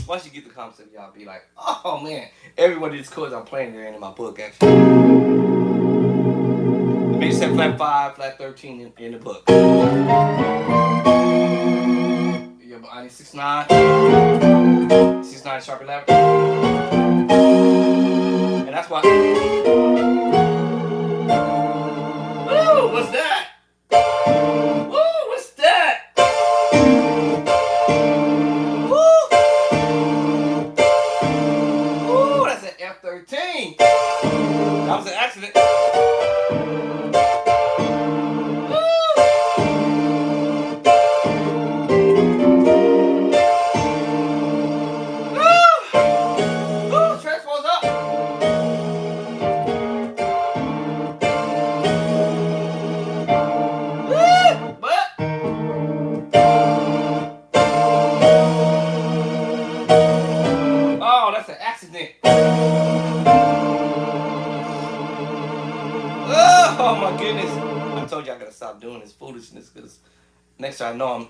Once you get the concept, y'all be like, oh man, every one of these chords I'm playing there in my book actually. The major 7, flat 5, flat 13 in the book. You have I need 6/9, 6/9 sharp 11, and that's why. Ooh, what's that? Ooh, what's that? Ooh, that's an F13. That was an accident. Transfers up. Oh my goodness. I told you I gotta stop doing this foolishness because next time I know I'm.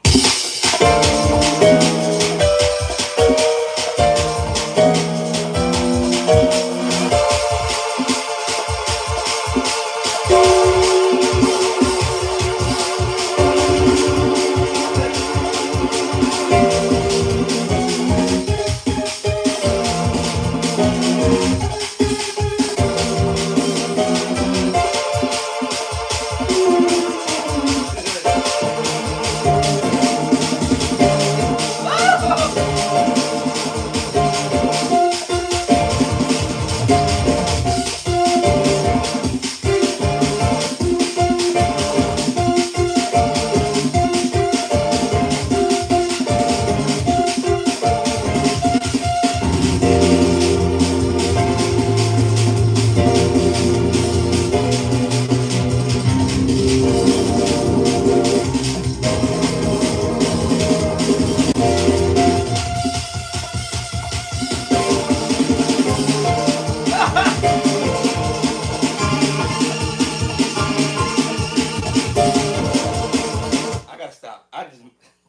I gotta stop. I just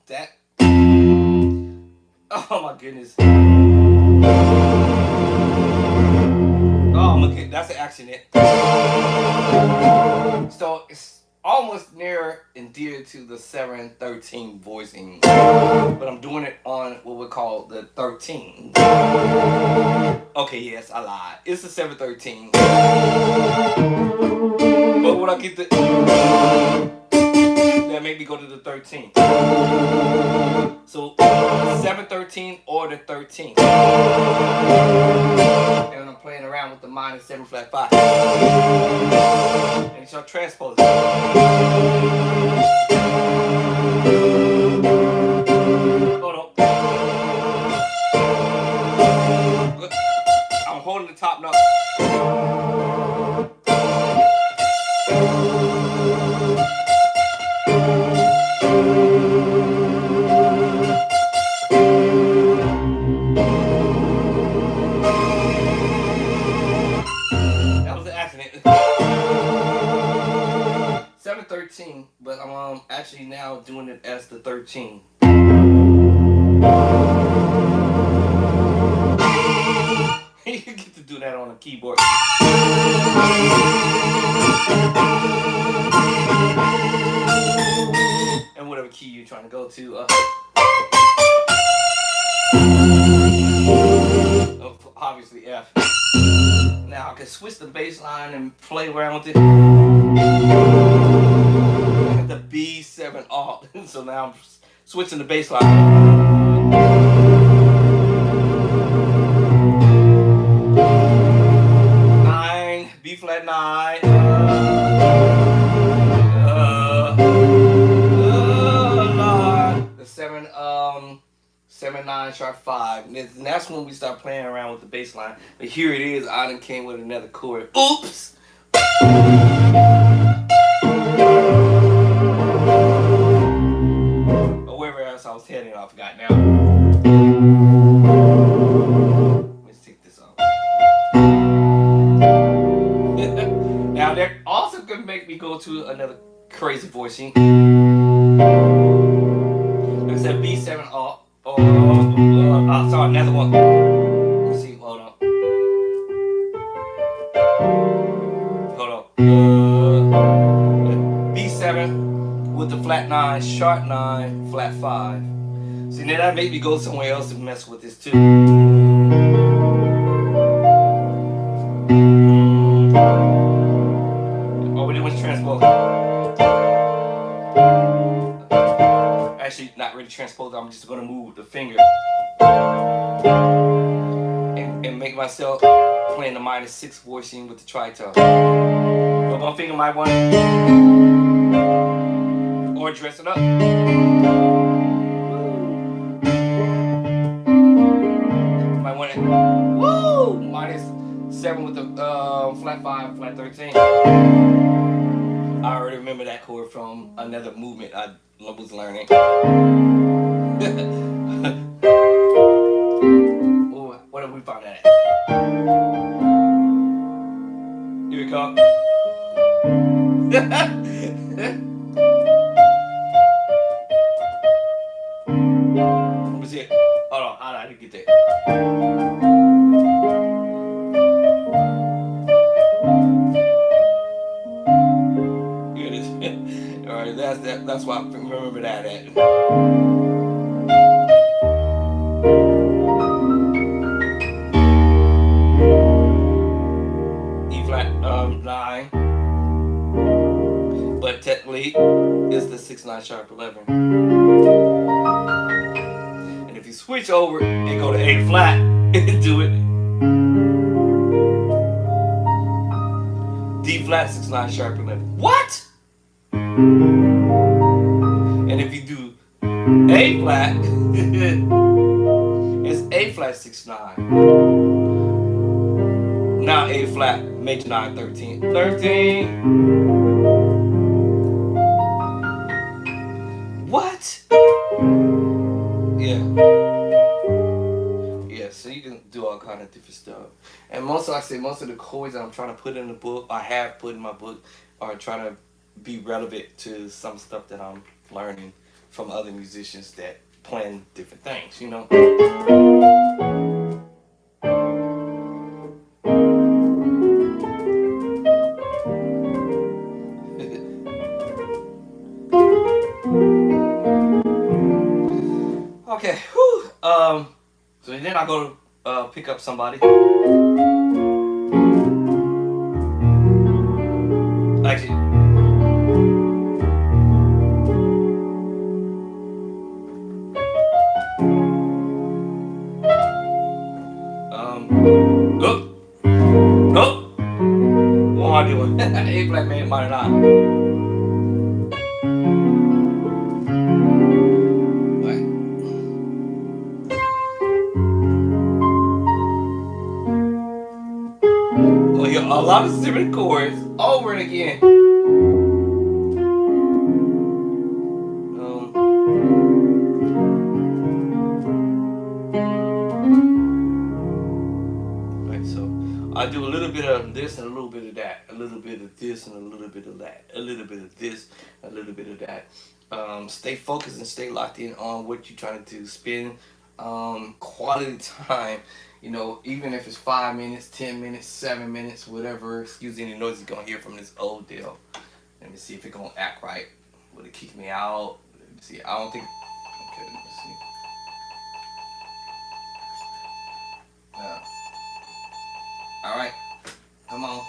that. Oh my goodness. Oh, look at that's an accident. So it's almost near and dear to the 713 voicing, but I'm doing it on what we call the 13. Okay, yes, I lied. It's the 713. But when I get the that make me go to the 13. So 713 or the 13. And I'm playing around with the minus 7 flat 5. And so transpose it. Hold on. I'm holding the top note. That was an accident. 713, but I'm actually now doing it as the 13. You get to do that on a keyboard. And whatever key you're trying to go to. Obviously F. Now I can switch the bass line and play around with it. I got the B7 alt. So now I'm switching the bass line. 9, B flat 9. The 7 9 sharp 5. And that's when we start playing around with the bass line. But here it is, I done came with another chord. Oops! Or wherever else I was heading, I forgot now. Let's take this off. Now that also could make me go to another crazy voicing. Like I said, B7 alt. Sorry, another one. Let's see, hold on. B7 with the flat 9, sharp 9, flat 5. See, now that made me go somewhere else and mess with this too. All we did was transpose. Actually, not really transpose. I'm just gonna move the finger and make myself playing the minus 6 voicing with the tritone. But one finger might want or dress it up. Might want it. Woo! Minus 7 with the flat 5, flat 13. I already remember that chord from another movement I was learning. Ooh, what have we found that at? Here we come. Let me see it. Hold on, I didn't get that. Here it is. All right, that's why I remember that at. E flat 9, but technically it's the 6/9 sharp 11. And if you switch over and go to A flat and do it, D flat 6/9 sharp 11. What? And if you do A flat, it's A flat 6/9. Now A flat major 9 13. 13. What? Yeah. Yeah, so you can do all kind of different stuff. And most of the chords that I'm trying to put in the book, I have put in my book, are trying to be relevant to some stuff that I'm learning from other musicians that playing different things, you know? Okay, whew. So then I go to pick up somebody. Actually, oh, oh, what am I doing? A flat minor 9. Right. Well, you a lot of similar chords over and again. Right, so I do a little bit of this and a little bit of that, a little bit of this and a little bit of that, a little bit of this, a little bit of that. Stay focused and stay locked in on what you're trying to do. Spend quality time. You know, even if it's 5 minutes, 10 minutes, 7 minutes, whatever. Excuse any noise you're gonna hear from this old deal. Let me see if it's gonna act right. Will it kick me out? Let me see. I don't think. Okay, let me see. All right, come on.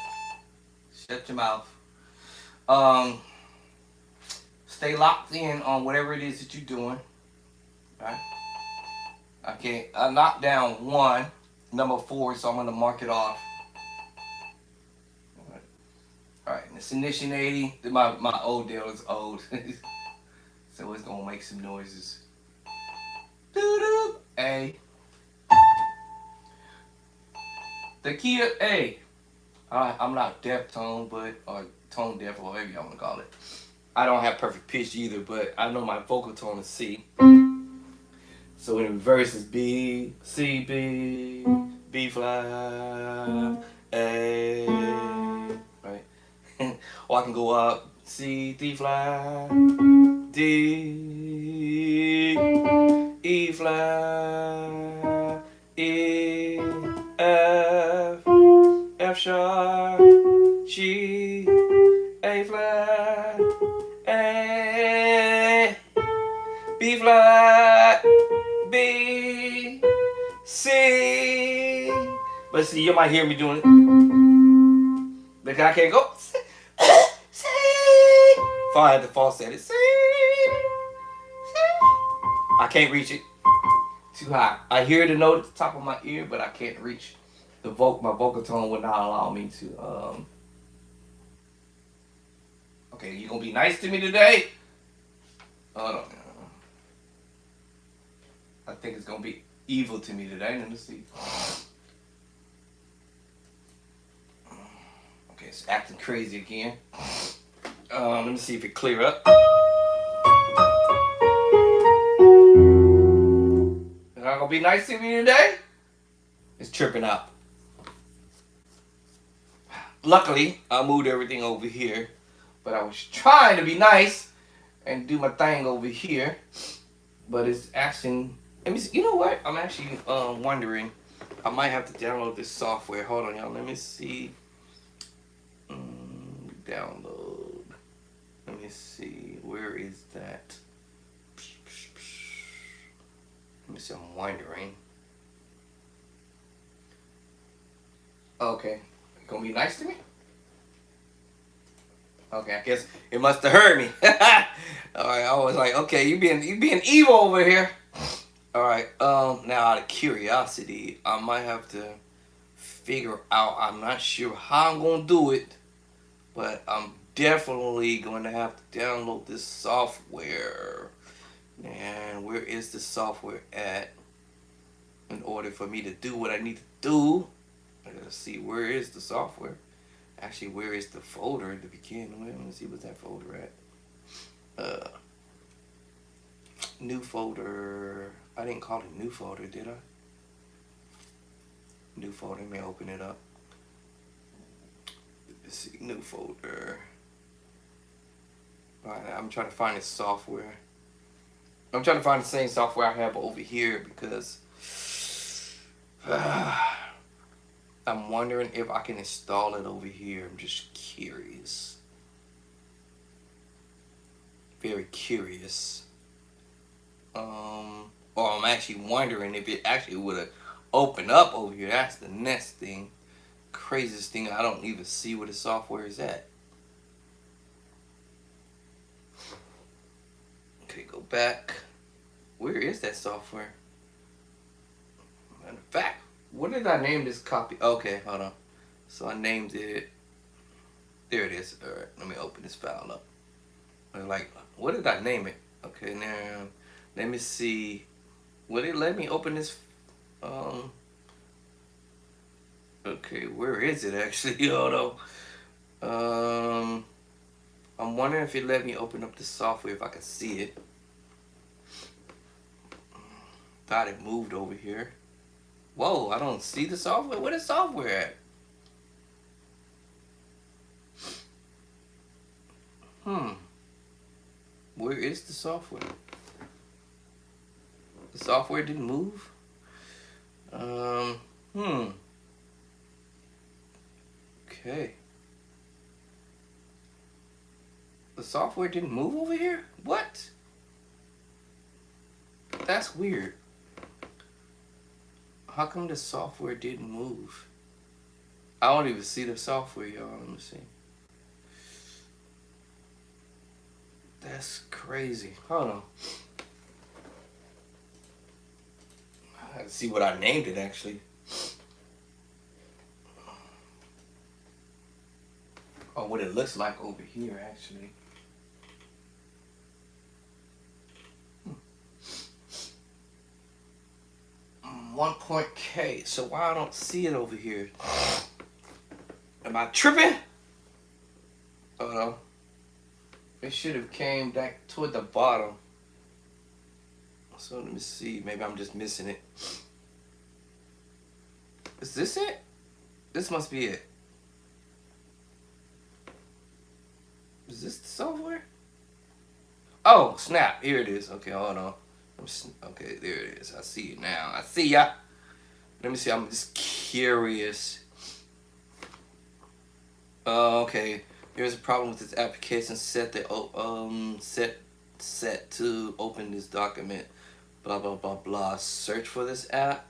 Shut your mouth. Stay locked in on whatever it is that you're doing. Right? Okay, I knocked down 1, number 4, so I'm gonna mark it off. All right, and it's Ignition 80. My old deal is old, so it's gonna make some noises. Doo-doo. A. The key of A. I'm not deaf tone, or tone deaf, or whatever y'all wanna call it. I don't have perfect pitch either, but I know my vocal tone is C. So in reverse is B, C, B, B flat, A, right? Or I can go up, C, D flat, D, E flat, E, F, F sharp, G, A flat, A, B flat, B, C. But see, you might hear me doing it. Because I can't go C. If I had to falsetto it, C. I can't reach it. Too high. I hear the note at the top of my ear, but I can't reach the my vocal tone would not allow me to. Okay, you gonna be nice to me today? Hold on. I think it's gonna be evil to me today. Let me see. Okay, it's acting crazy again. Let me see if it clear up. Is that gonna be nice to me today? It's tripping out. Luckily, I moved everything over here. But I was trying to be nice and do my thing over here. But it's asking. Let me see. You know what? I'm actually wondering. I might have to download this software. Hold on, y'all. Let me see. Download. Let me see. Where is that? Let me see. I'm wondering. Okay. You gonna be nice to me? Okay, I guess it must have heard me. Alright, I was like, okay, you being evil over here. Alright, now out of curiosity, I might have to figure out, I'm not sure how I'm gonna do it, but I'm definitely going to have to download this software. And where is the software at in order for me to do what I need to do? I gotta see, where is the software? Actually, where is the folder to begin with? Let me see what's that folder at. New folder. I didn't call it new folder, did I? New folder. Let me open it up. Let's see, new folder. Alright, I'm trying to find this software. I'm trying to find the same software I have over here because I'm wondering if I can install it over here. I'm just curious. Very curious. Or I'm actually wondering if it actually would have opened up over here. That's the next thing. Craziest thing, I don't even see where the software is at. Okay, go back. Where is that software? In fact, what did I name this copy? Okay, hold on. So I named it. There it is. Alright, let me open this file up. Like, what did I name it? Okay, now let me see. Will it let me open this? Okay, where is it actually? Hold on. I'm wondering if it let me open up the software if I can see it. Thought it moved over here. Whoa, I don't see the software. Where is software at? Where is the software? The software didn't move? Okay. The software didn't move over here? What? That's weird. How come the software didn't move? I don't even see the software, y'all. Let me see. That's crazy. Hold on. I gotta see what I named it actually. Or what it looks like over here actually. 1.K. So why I don't see it over here? Am I tripping? Oh no. It should have came back toward the bottom. So let me see. Maybe I'm just missing it. Is this it? This must be it. Is this the software? Oh, snap. Here it is. Okay, hold on. Okay, there it is. I see it now. I see ya. Let me see. I'm just curious. Okay. There's a problem with this application. Set to open this document. Blah blah blah blah. Search for this app.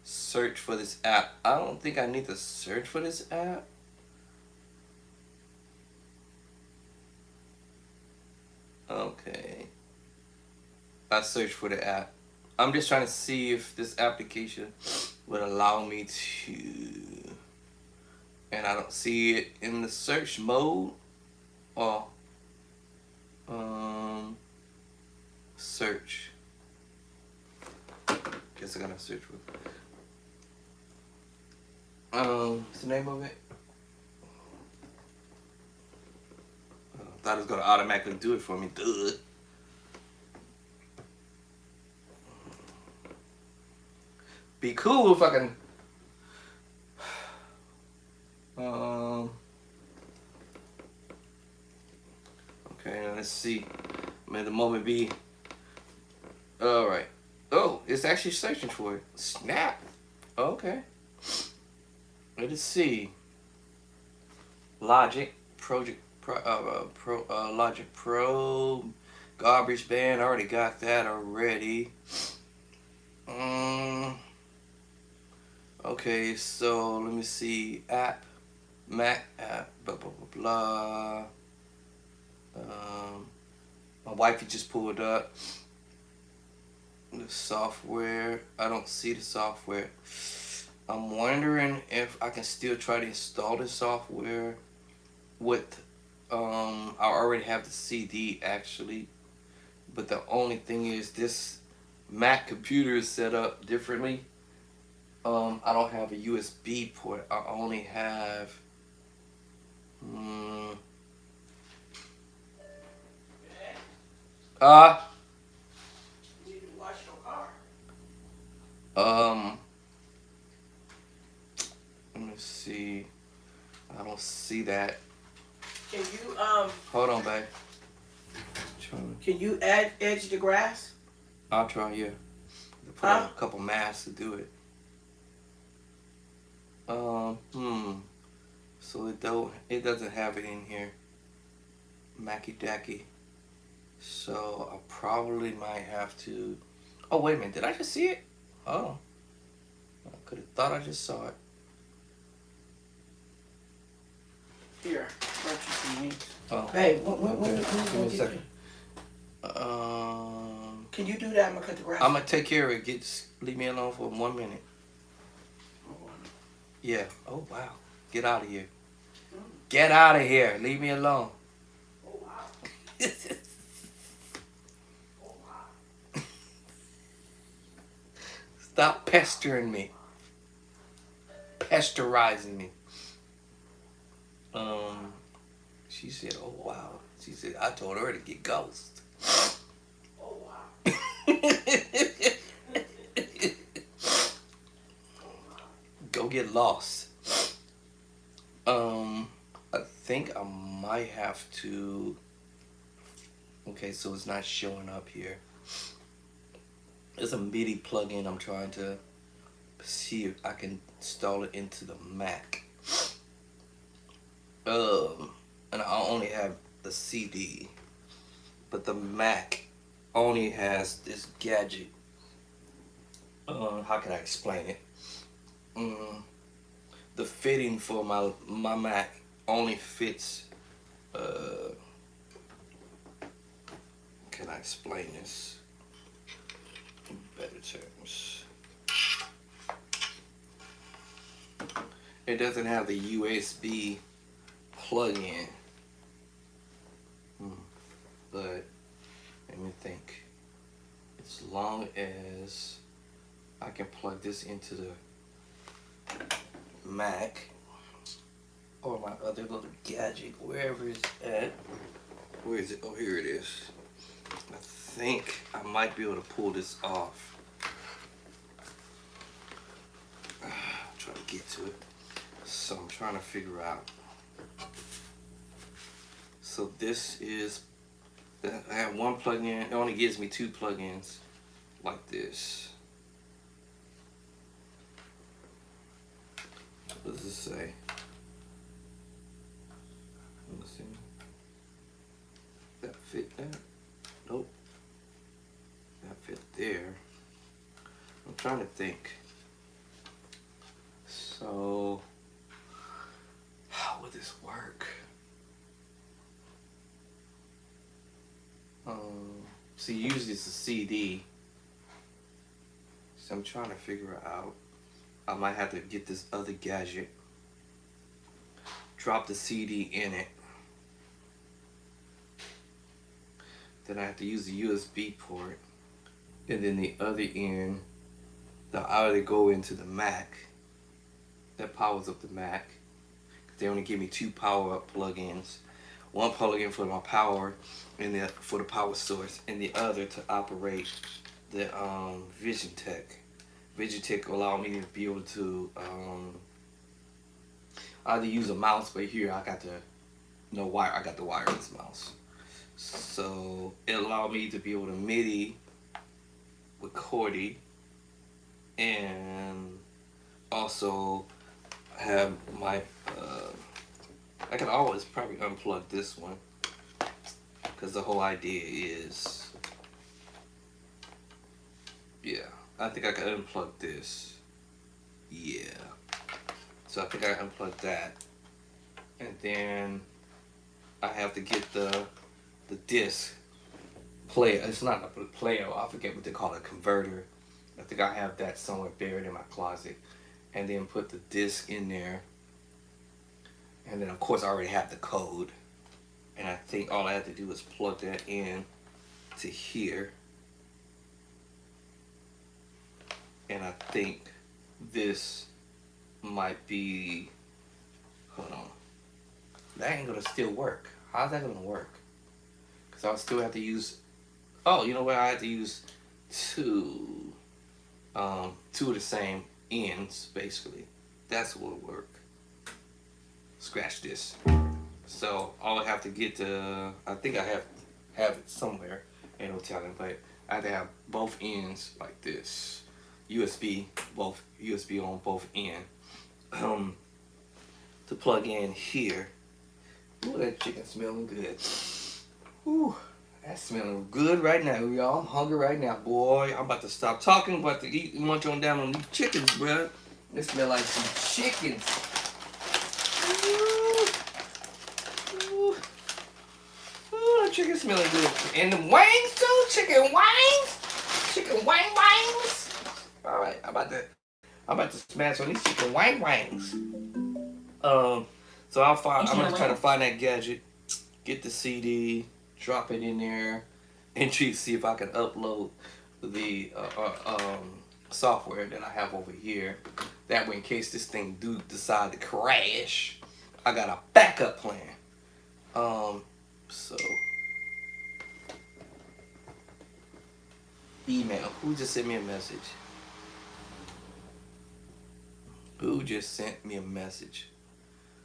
Search for this app. I don't think I need to search for this app. Okay. I searched for the app. I'm just trying to see if this application would allow me to. And I don't see it in the search mode. Or search. Guess I gotta search for. What's the name of it? I thought it was gonna automatically do it for me. Duh. Be cool if I can. to see. Man, the moment be. All right. Oh, it's actually searching for it. Snap. Okay. Let's see. Logic Logic Pro, Garbage Band. I already got that already. Okay, so let me see. App, Mac app, blah blah blah blah. My wifey just pulled up the software. I don't see the software. I'm wondering if I can still try to install the software with. I already have the CD actually, but the only thing is this Mac computer is set up differently. I don't have a USB port. I only have. Uh, You need to wash your car. um, let me see. I don't see that. Can you Hold on, babe. can you add edge the grass? I'll try, yeah. Put on a couple masks to do it. So it doesn't have it in here. Mackie Dacky. So I probably might have to. Oh wait a minute, did I just see it? Oh, I could have thought I just saw it. Here, don't you see me? Oh, Babe, give me a second. Can you do that? I'm gonna cut the grass. I'm gonna take care of it. Leave me alone for 1 minute. Yeah. Oh wow. Get out of here. Get out of here. Leave me alone. Oh wow. Oh wow. Stop pestering me. Pesterizing me. She said, "Oh wow." She said, "I told her to get ghost." Oh wow. Go get lost. I think I might have to. Okay, so it's not showing up here. It's a MIDI plugin. I'm trying to see if I can install it into the Mac. And I only have the CD, but the Mac only has this gadget. How can I explain it? The fitting for my Mac only fits. Can I explain this in better terms? It doesn't have the USB plug-in. But let me think. As long as I can plug this into the Mac or my other little gadget, wherever it's at. Where is it? Oh, here it is. I think I might be able to pull this off. Try to get to it. So I'm trying to figure out. So this is, I have one plugin. It only gives me 2 plugins like this. What does it say? Let me see. That fit that? Nope. That fit there. I'm trying to think. So, how would this work? See, usually it's a CD. So I'm trying to figure it out. I might have to get this other gadget, drop the CD in it. Then I have to use the USB port. And then the other end, they'll either go into the Mac. That powers up the Mac. They only give me 2 power up plugins. One plug-in for my power, and then for the power source, and the other to operate the VisionTek. VisionTek will allow me to be able to either use a mouse, but here I got the wireless mouse. So it allowed me to be able to MIDI with Cordy and also have my I can always probably unplug this one because the whole idea is, yeah, I think I can unplug this. Yeah, so I think I unplug that, and then I have to get the disc player. It's not a player, I forget what they call it, converter. I think I have that somewhere buried in my closet, and then put the disc in there, and then of course I already have the code, and I think all I have to do is plug that in to here, and I think this might be, hold on, that ain't gonna still work. How's that gonna work? Because I'll still have to use, oh, you know what, I have to use two of the same ends, basically. That's what will work. Scratch this. So all I have to get to, I think I have it somewhere, ain't no telling, but I have to have both ends like this. USB on both ends. To plug in here. Ooh, that chicken smelling good. Ooh, that's smelling good right now, y'all. I'm hungry right now, boy. I'm about to stop talking, about to eat and munch on down on these chickens, bruh. They smell like some chickens. Ooh, ooh, ooh, the chicken smelling good. And the wings too, chicken wings. All right, I'm about to smash on these chicken wings. So I'm gonna try to find that gadget, get the CD, drop it in there, and see if I can upload the software that I have over here. That way, in case this thing do decide to crash, I got a backup plan. So email. Who just sent me a message? Who just sent me a message?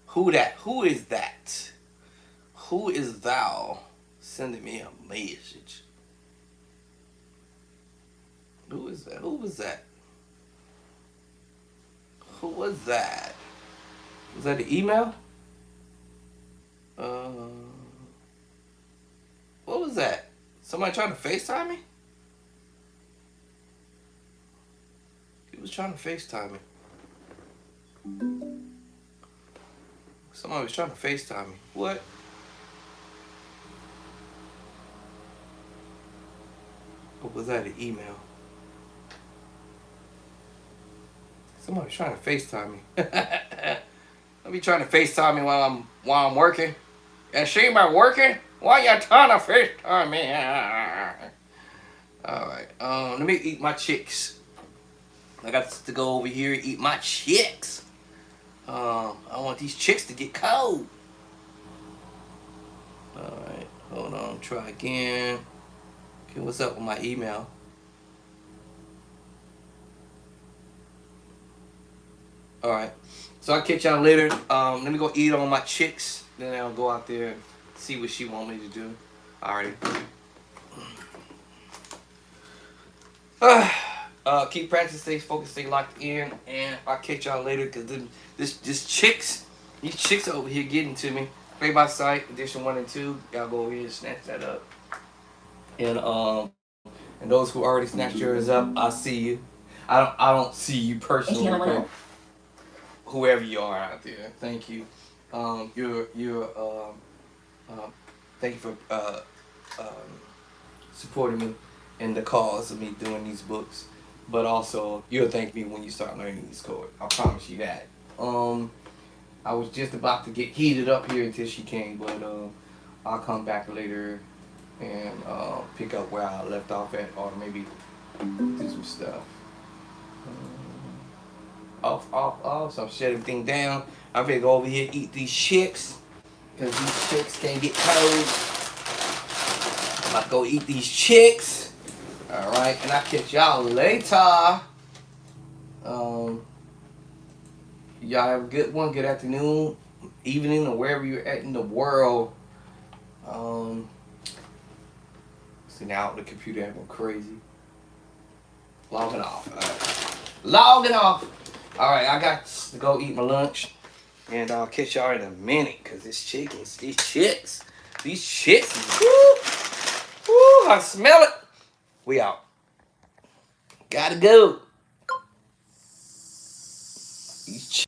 Who that? Who is that? Who is thou sending me a message? Who is that? Who was that? Who was that? Was that the email? What was that? Somebody trying to FaceTime me? He was trying to FaceTime me. Somebody was trying to FaceTime me. What? Or was that an email? Somebody was trying to FaceTime me. Don't be trying to FaceTime me while I'm working. And she ain't working? Why you trying to FaceTime me? Alright, let me eat my chicks. I got to go over here and eat my chicks. I want these chicks to get cold. Alright, hold on, try again. Okay, what's up with my email? Alright, so I'll catch y'all later. Let me go eat on my chicks. Then I'll go out there and see what she want me to do. Alrighty. Keep practicing, stay focused, stay locked in, and I'll catch y'all later because these chicks over here getting to me. Play by sight, edition 1 and 2. Y'all go over here and snatch that up. And those who already snatched yours up, I see you. I don't see you personally, but whoever you are out there, thank you. Thank you for supporting me in the cause of me doing these books. But also, you'll thank me when you start learning these chords. I promise you that. I was just about to get heated up here until she came, but I'll come back later and pick up where I left off at, or maybe do some stuff. Off. So I'm shut everything down. I'm gonna go over here eat these chicks, because these chicks can't get cold. I'm about to go eat these chicks. Alright, and I'll catch y'all later. Y'all have a good one, good afternoon, evening, or wherever you're at in the world. See now the computer acting crazy. Logging off. Logging off. All right, I got to go eat my lunch, and I'll catch y'all in a minute. Cause these chicks, woo, woo, I smell it. We out. Gotta go. These